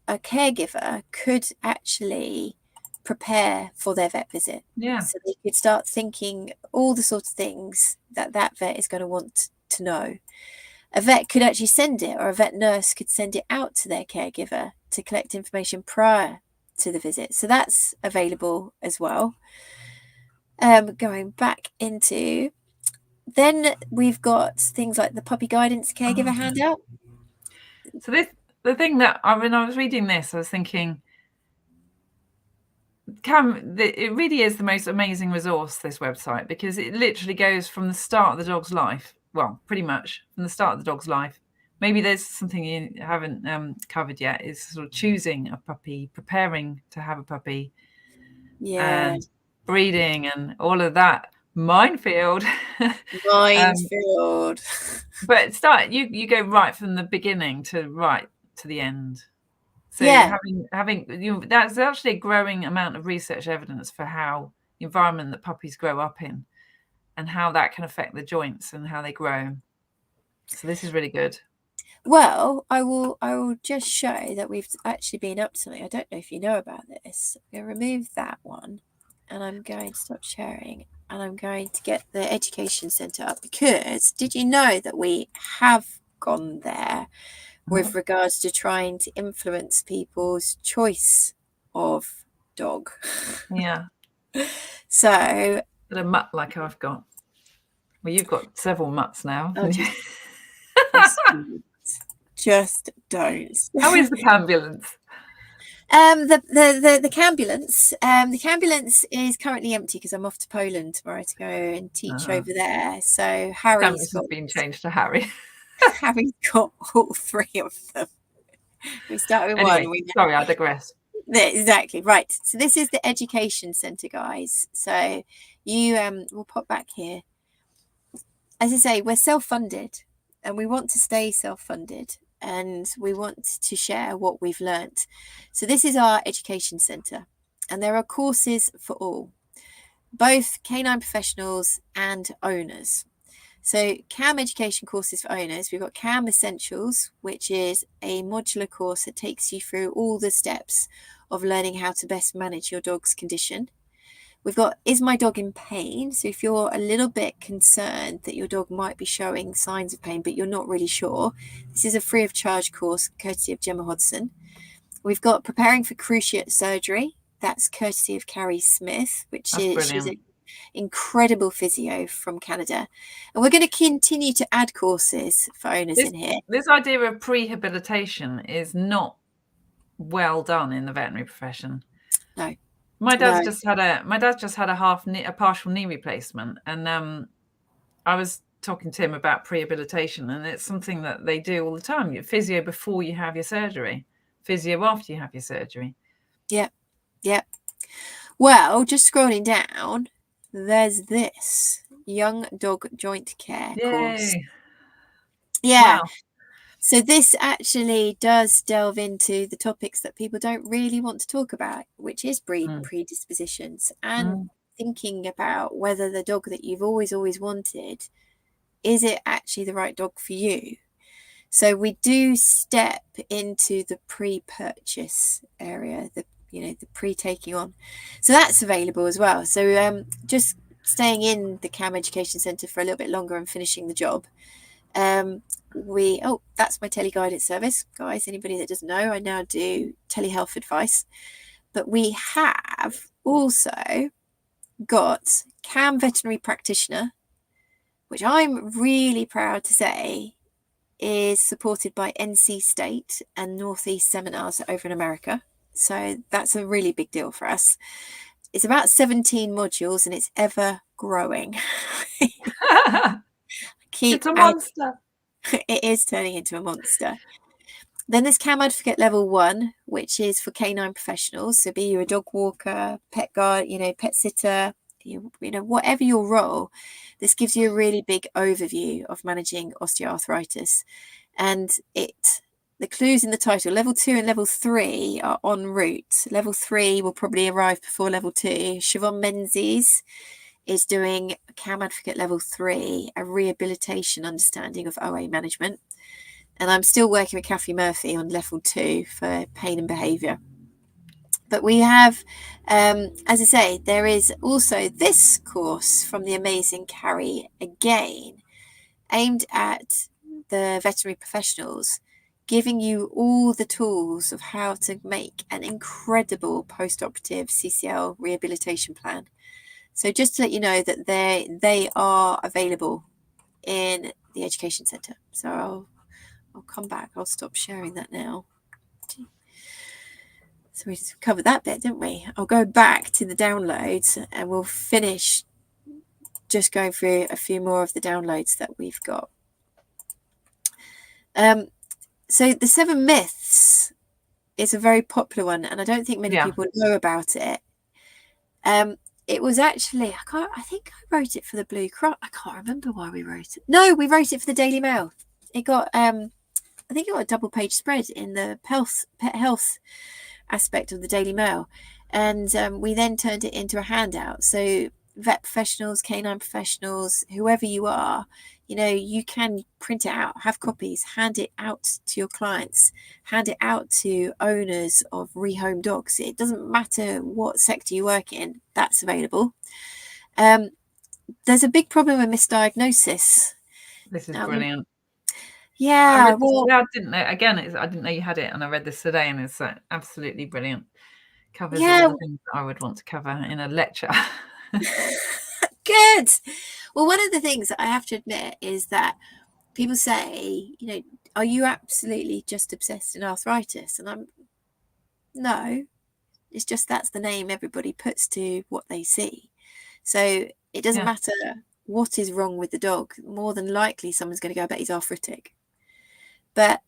a caregiver could actually prepare for their vet visit. So they could start thinking all the sorts of things that vet is going to want to know. a vet could actually send it, or a vet nurse could send it out to their caregiver to collect information prior to the visit. So that's available as well. Going back into, then we've got things like the puppy guidance caregiver handout. So the thing that when I was reading this, I was thinking, it really is the most amazing resource, this website, because it literally goes from the start of the dog's life. Well, pretty much from the start of the dog's life. Maybe there's something you haven't covered yet, is sort of choosing a puppy, preparing to have a puppy, and breeding and all of that minefield. Minefield. But you go right from the beginning to the end. So having that's actually a growing amount of research evidence for how the environment that puppies grow up in and how that can affect the joints and how they grow. So this is really good. Well, I will just show that we've actually been up to something. I don't know if you know about this. I'm going to remove that one, and I'm going to stop sharing, and I'm going to get the education centre up, because did you know that we have gone there with regards to trying to influence people's choice of dog? Yeah. So But a mutt like I've got. Well, you've got several mutts now. Oh, just don't. How is the cambulance? The cambulance. The cambulance is currently empty because I'm off to Poland tomorrow to go and teach over there. So Harry's been changed to Harry. Harry's got all three of them. We start with one. Sorry, I digress. Exactly right. So this is the education centre, guys. So you we'll pop back here. As I say, we're self-funded, and we want to stay self-funded, and we want to share what we've learnt. So this is our education centre, and there are courses for all, both canine professionals and owners. So CAM education courses for owners. We've got CAM Essentials, which is a modular course that takes you through all the steps of learning how to best manage your dog's condition. We've got Is My Dog in Pain? So if you're a little bit concerned that your dog might be showing signs of pain, but you're not really sure, this is a free of charge course courtesy of Gemma Hodson. We've got Preparing for Cruciate Surgery. That's courtesy of Carrie Smith, she's an incredible physio from Canada. And we're going to continue to add courses for owners in here. This idea of prehabilitation is not well done in the veterinary profession. No. My dad's just had a partial knee replacement, and I was talking to him about prehabilitation, and it's something that they do all the time. You're physio before you have your surgery, physio after you have your surgery. Yeah. Well, just scrolling down, there's this Young Dog Joint Care course. Yeah. Wow. So this actually does delve into the topics that people don't really want to talk about, which is breed predispositions, and thinking about whether the dog that you've always wanted, is it actually the right dog for you? So we do step into the pre-purchase area, the pre-taking on. So that's available as well. So just staying in the CAM Education Centre for a little bit longer and finishing the job. That's my teleguided service, guys. Anybody that doesn't know, I now do telehealth advice. But we have also got CAM Veterinary Practitioner, which I'm really proud to say is supported by NC State and Northeast Seminars over in America. So that's a really big deal for us. It's about 17 modules, and it's ever growing. It's a monster. It is turning into a monster. Then there's CAM Advocate Level 1, which is for canine professionals. So be you a dog walker, pet guard, pet sitter, whatever your role, this gives you a really big overview of managing osteoarthritis. And the clues in the title, Level 2 and Level 3 are en route. Level 3 will probably arrive before Level 2. Siobhan Menzies is doing CAM Advocate Level 3, a rehabilitation understanding of OA management. And I'm still working with Kathy Murphy on Level 2 for pain and behaviour. But we have, as I say, there is also this course from the amazing Carrie, again, aimed at the veterinary professionals, giving you all the tools of how to make an incredible post-operative CCL rehabilitation plan. So just to let you know that they are available in the education centre. So I'll come back. I'll stop sharing that now. So we just covered that bit, didn't we? I'll go back to the downloads and we'll finish just going through a few more of the downloads that we've got. So the 7 myths is a very popular one, and I don't think many people know about it. It was actually, I think I wrote it for the Blue Cross. I can't remember why we wrote it. No, we wrote it for the Daily Mail. It got, I think it got a double-page spread in the pet health aspect of the Daily Mail, and we then turned it into a handout. So vet professionals, canine professionals, whoever you are, you know, you can print it out, have copies, hand it out to your clients, hand it out to owners of rehome dogs. It doesn't matter what sector you work in, that's available. There's a big problem with misdiagnosis. This is brilliant. Yeah, I didn't know. Again, I didn't know you had it, and I read this today, and it's absolutely brilliant. Covers all the things that I would want to cover in a lecture. Good. Well, one of the things that I have to admit is that people say, you know, are you absolutely just obsessed in arthritis? And no, it's just that's the name everybody puts to what they see. So it doesn't matter what is wrong with the dog. More than likely, someone's going to go, I bet he's arthritic. But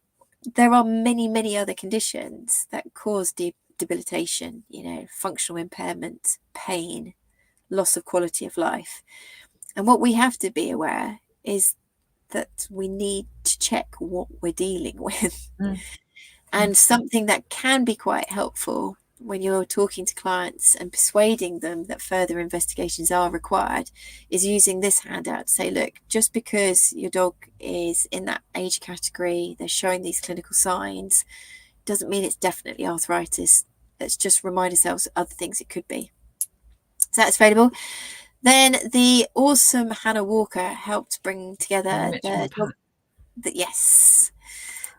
there are many, many other conditions that cause debilitation, you know, functional impairment, pain, loss of quality of life. And what we have to be aware is that we need to check what we're dealing with. And something that can be quite helpful when you're talking to clients and persuading them that further investigations are required is using this handout to say, look, just because your dog is in that age category, they're showing these clinical signs, doesn't mean it's definitely arthritis. Let's just remind ourselves of other things it could be. So that's available. Then the awesome Hannah Walker helped bring together yes.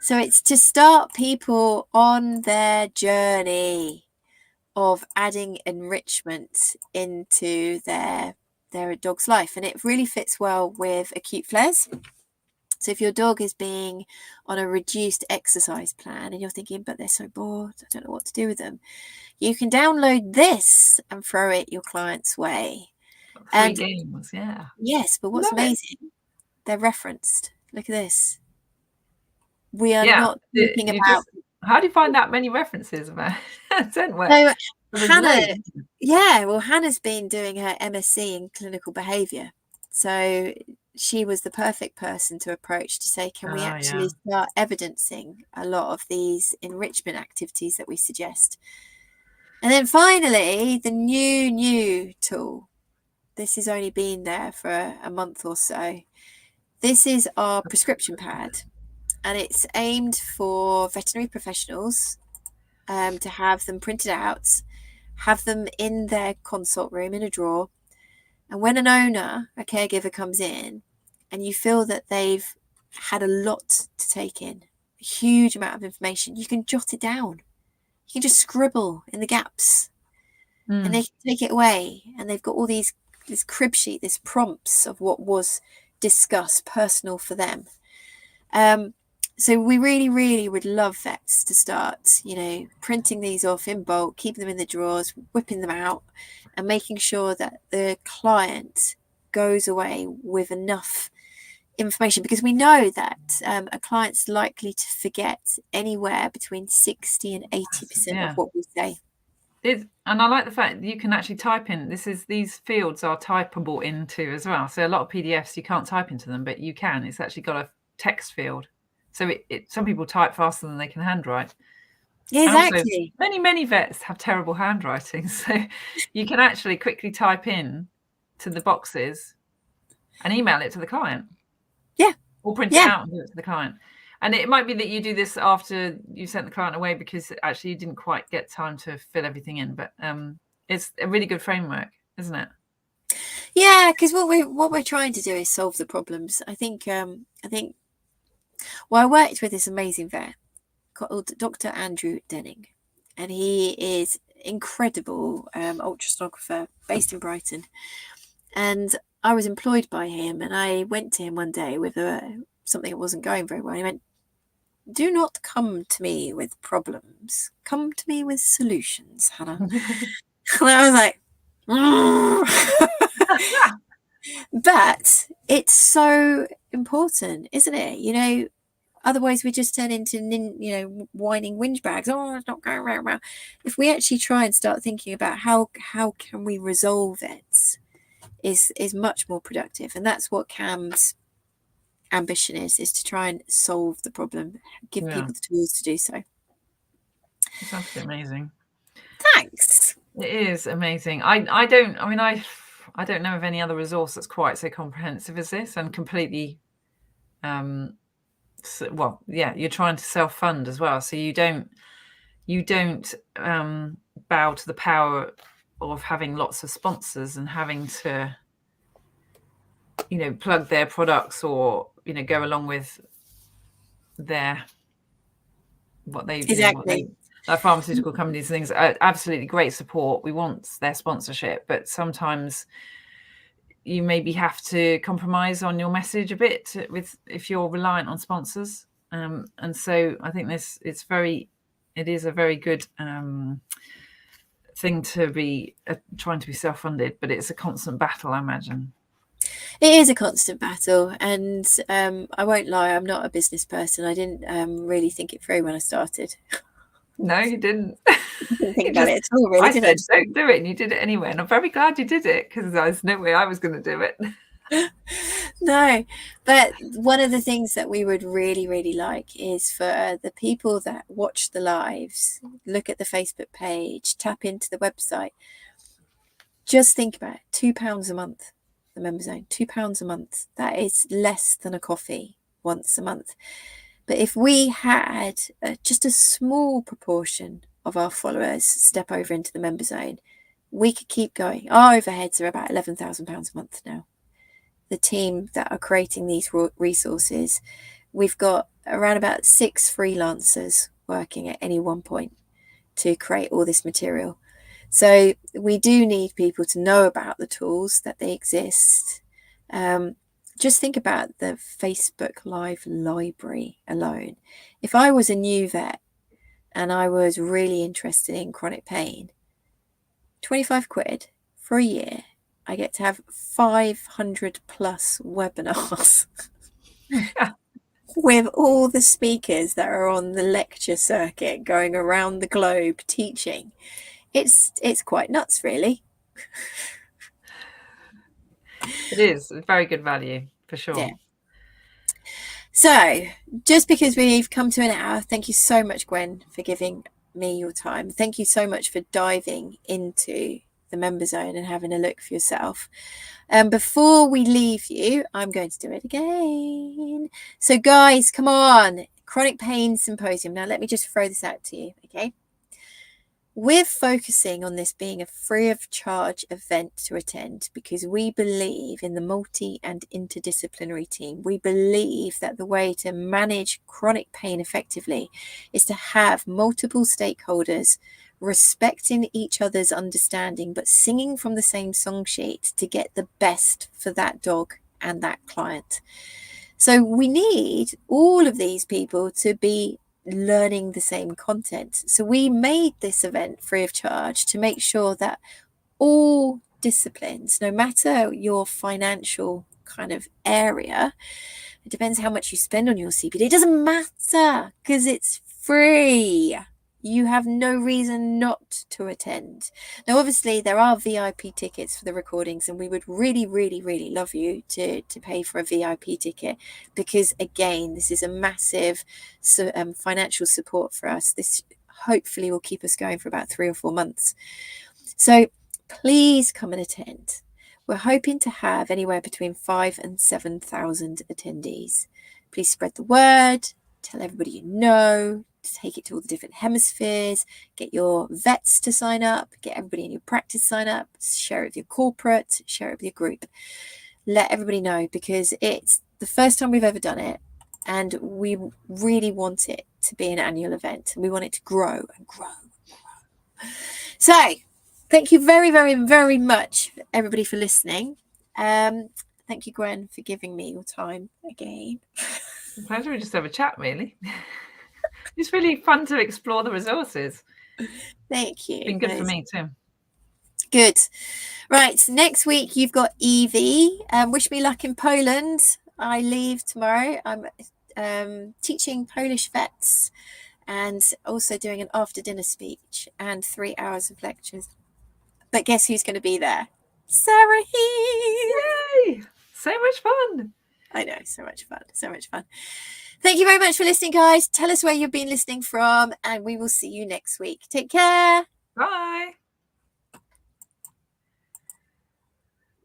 So it's to start people on their journey of adding enrichment into their dog's life. And it really fits well with acute flares. So if your dog is being on a reduced exercise plan and you're thinking, but they're so bored, I don't know what to do with them, you can download this and throw it your client's way. And games, yes, but what's amazing, they're referenced. Look at this. We are not thinking about. How do you find that many references about scent work? So Hannah, Hannah's been doing her MSc in clinical behaviour. So she was the perfect person to approach to say, can we actually start evidencing a lot of these enrichment activities that we suggest? And then finally, the new tool. This has only been there for a month or so. This is our prescription pad, and it's aimed for veterinary professionals to have them printed out, have them in their consult room in a drawer. And when an owner, a caregiver comes in and you feel that they've had a lot to take in, a huge amount of information, you can jot it down. You can just scribble in the gaps and they can take it away. And they've got all this crib sheet, this prompts of what was discussed, personal for them. So we really, really would love vets to start, you know, printing these off in bulk, keeping them in the drawers, whipping them out, and making sure that the client goes away with enough information, because we know that a client's likely to forget anywhere between 60 and 80% of what we say. And I like the fact that you can actually type in. These fields are typable into as well. So a lot of PDFs you can't type into them, but you can. It's actually got a text field. So some people type faster than they can handwrite. Exactly. Many vets have terrible handwriting. So you can actually quickly type in to the boxes and email it to the client. Yeah. Or print it out and give it to the client. And it might be that you do this after you sent the client away because actually you didn't quite get time to fill everything in. But it's a really good framework, isn't it? Yeah, because what we're trying to do is solve the problems. I think Well, I worked with this amazing vet called Dr. Andrew Denning, and he is incredible ultrasonographer based in Brighton. And I was employed by him, and I went to him one day with something that wasn't going very well. He went, "Do not come to me with problems. Come to me with solutions, Hannah." And I was like, but it's so important, isn't it? You know, otherwise we just turn into, whining whinge bags. Oh, it's not going around. If we actually try and start thinking about how can we resolve it, is much more productive. And that's what Cam's ambition is to try and solve the problem, give people the tools to do so. It's absolutely amazing. Thanks. It is amazing. I don't know of any other resource that's quite so comprehensive as this, and completely you're trying to self-fund as well, so you don't bow to the power of having lots of sponsors and having to plug their products or go along with their like pharmaceutical companies and things. Absolutely great support. We want their sponsorship, but sometimes you maybe have to compromise on your message a bit if you're reliant on sponsors. And so I think it is a very good thing to be trying to be self-funded, but it's a constant battle, I imagine. It is a constant battle, and I won't lie, I'm not a business person. I didn't really think it through when I started. No, you didn't. I didn't think about it at all, really. I said, don't do it, and you did it anyway. And I'm very glad you did it, because there's no way I was going to do it. No, but one of the things that we would really, really like is for the people that watch the lives, look at the Facebook page, tap into the website. Just think about it, £2 a month, the member zone, £2 a month. That is less than a coffee once a month. But if we had just a small proportion of our followers step over into the member zone, we could keep going. Our overheads are about £11,000 a month now. The team that are creating these resources, we've got around about 6 freelancers working at any one point to create all this material. So we do need people to know about the tools, that they exist. Just think about the Facebook Live library alone. If I was a new vet and I was really interested in chronic pain, 25 quid for a year, I get to have 500 plus webinars with all the speakers that are on the lecture circuit going around the globe teaching. It's quite nuts, really. It is very good value, for sure. Yeah. So just because we've come to an hour, thank you so much, Gwen, for giving me your time. Thank you so much for diving into the member zone and having a look for yourself. Before we leave you, I'm going to do it again. So guys, come on, Chronic Pain Symposium. Now let me just throw this out to you, okay? We're focusing on this being a free of charge event to attend because we believe in the multi and interdisciplinary team. We believe that the way to manage chronic pain effectively is to have multiple stakeholders respecting each other's understanding, but singing from the same song sheet to get the best for that dog and that client. So we need all of these people to be learning the same content. So we made this event free of charge to make sure that all disciplines, no matter your financial kind of area, it depends how much you spend on your CPD, it doesn't matter because it's free. You have no reason not to attend. Now, obviously, there are VIP tickets for the recordings, and we would really, really, really love you to pay for a VIP ticket because, again, this is a massive financial support for us. This hopefully will keep us going for about 3 or 4 months. So please come and attend. We're hoping to have anywhere between 5,000 and 7,000 attendees. Please spread the word, tell everybody you know, take it to all the different hemispheres, get your vets to sign up, get everybody in your practice sign up, share it with your corporate, share it with your group. Let everybody know because it's the first time we've ever done it. and we really want it to be an annual event. We want it to grow and grow and grow. So thank you very, very, very much, everybody, for listening. Thank you, Gwen, for giving me your time again. It's a pleasure. We just have a chat, really. It's really fun to explore the resources. Thank you. It's been good for me too. Good. Right. Next week, you've got Evie. Wish me luck in Poland. I leave tomorrow. I'm teaching Polish vets and also doing an after dinner speech and 3 hours of lectures. But guess who's going to be there? Sarah Heath. Yay! So much fun. I know, so much fun. So much fun. Thank you very much for listening, guys. Tell us where you've been listening from, and we will see you next week. Take care. Bye.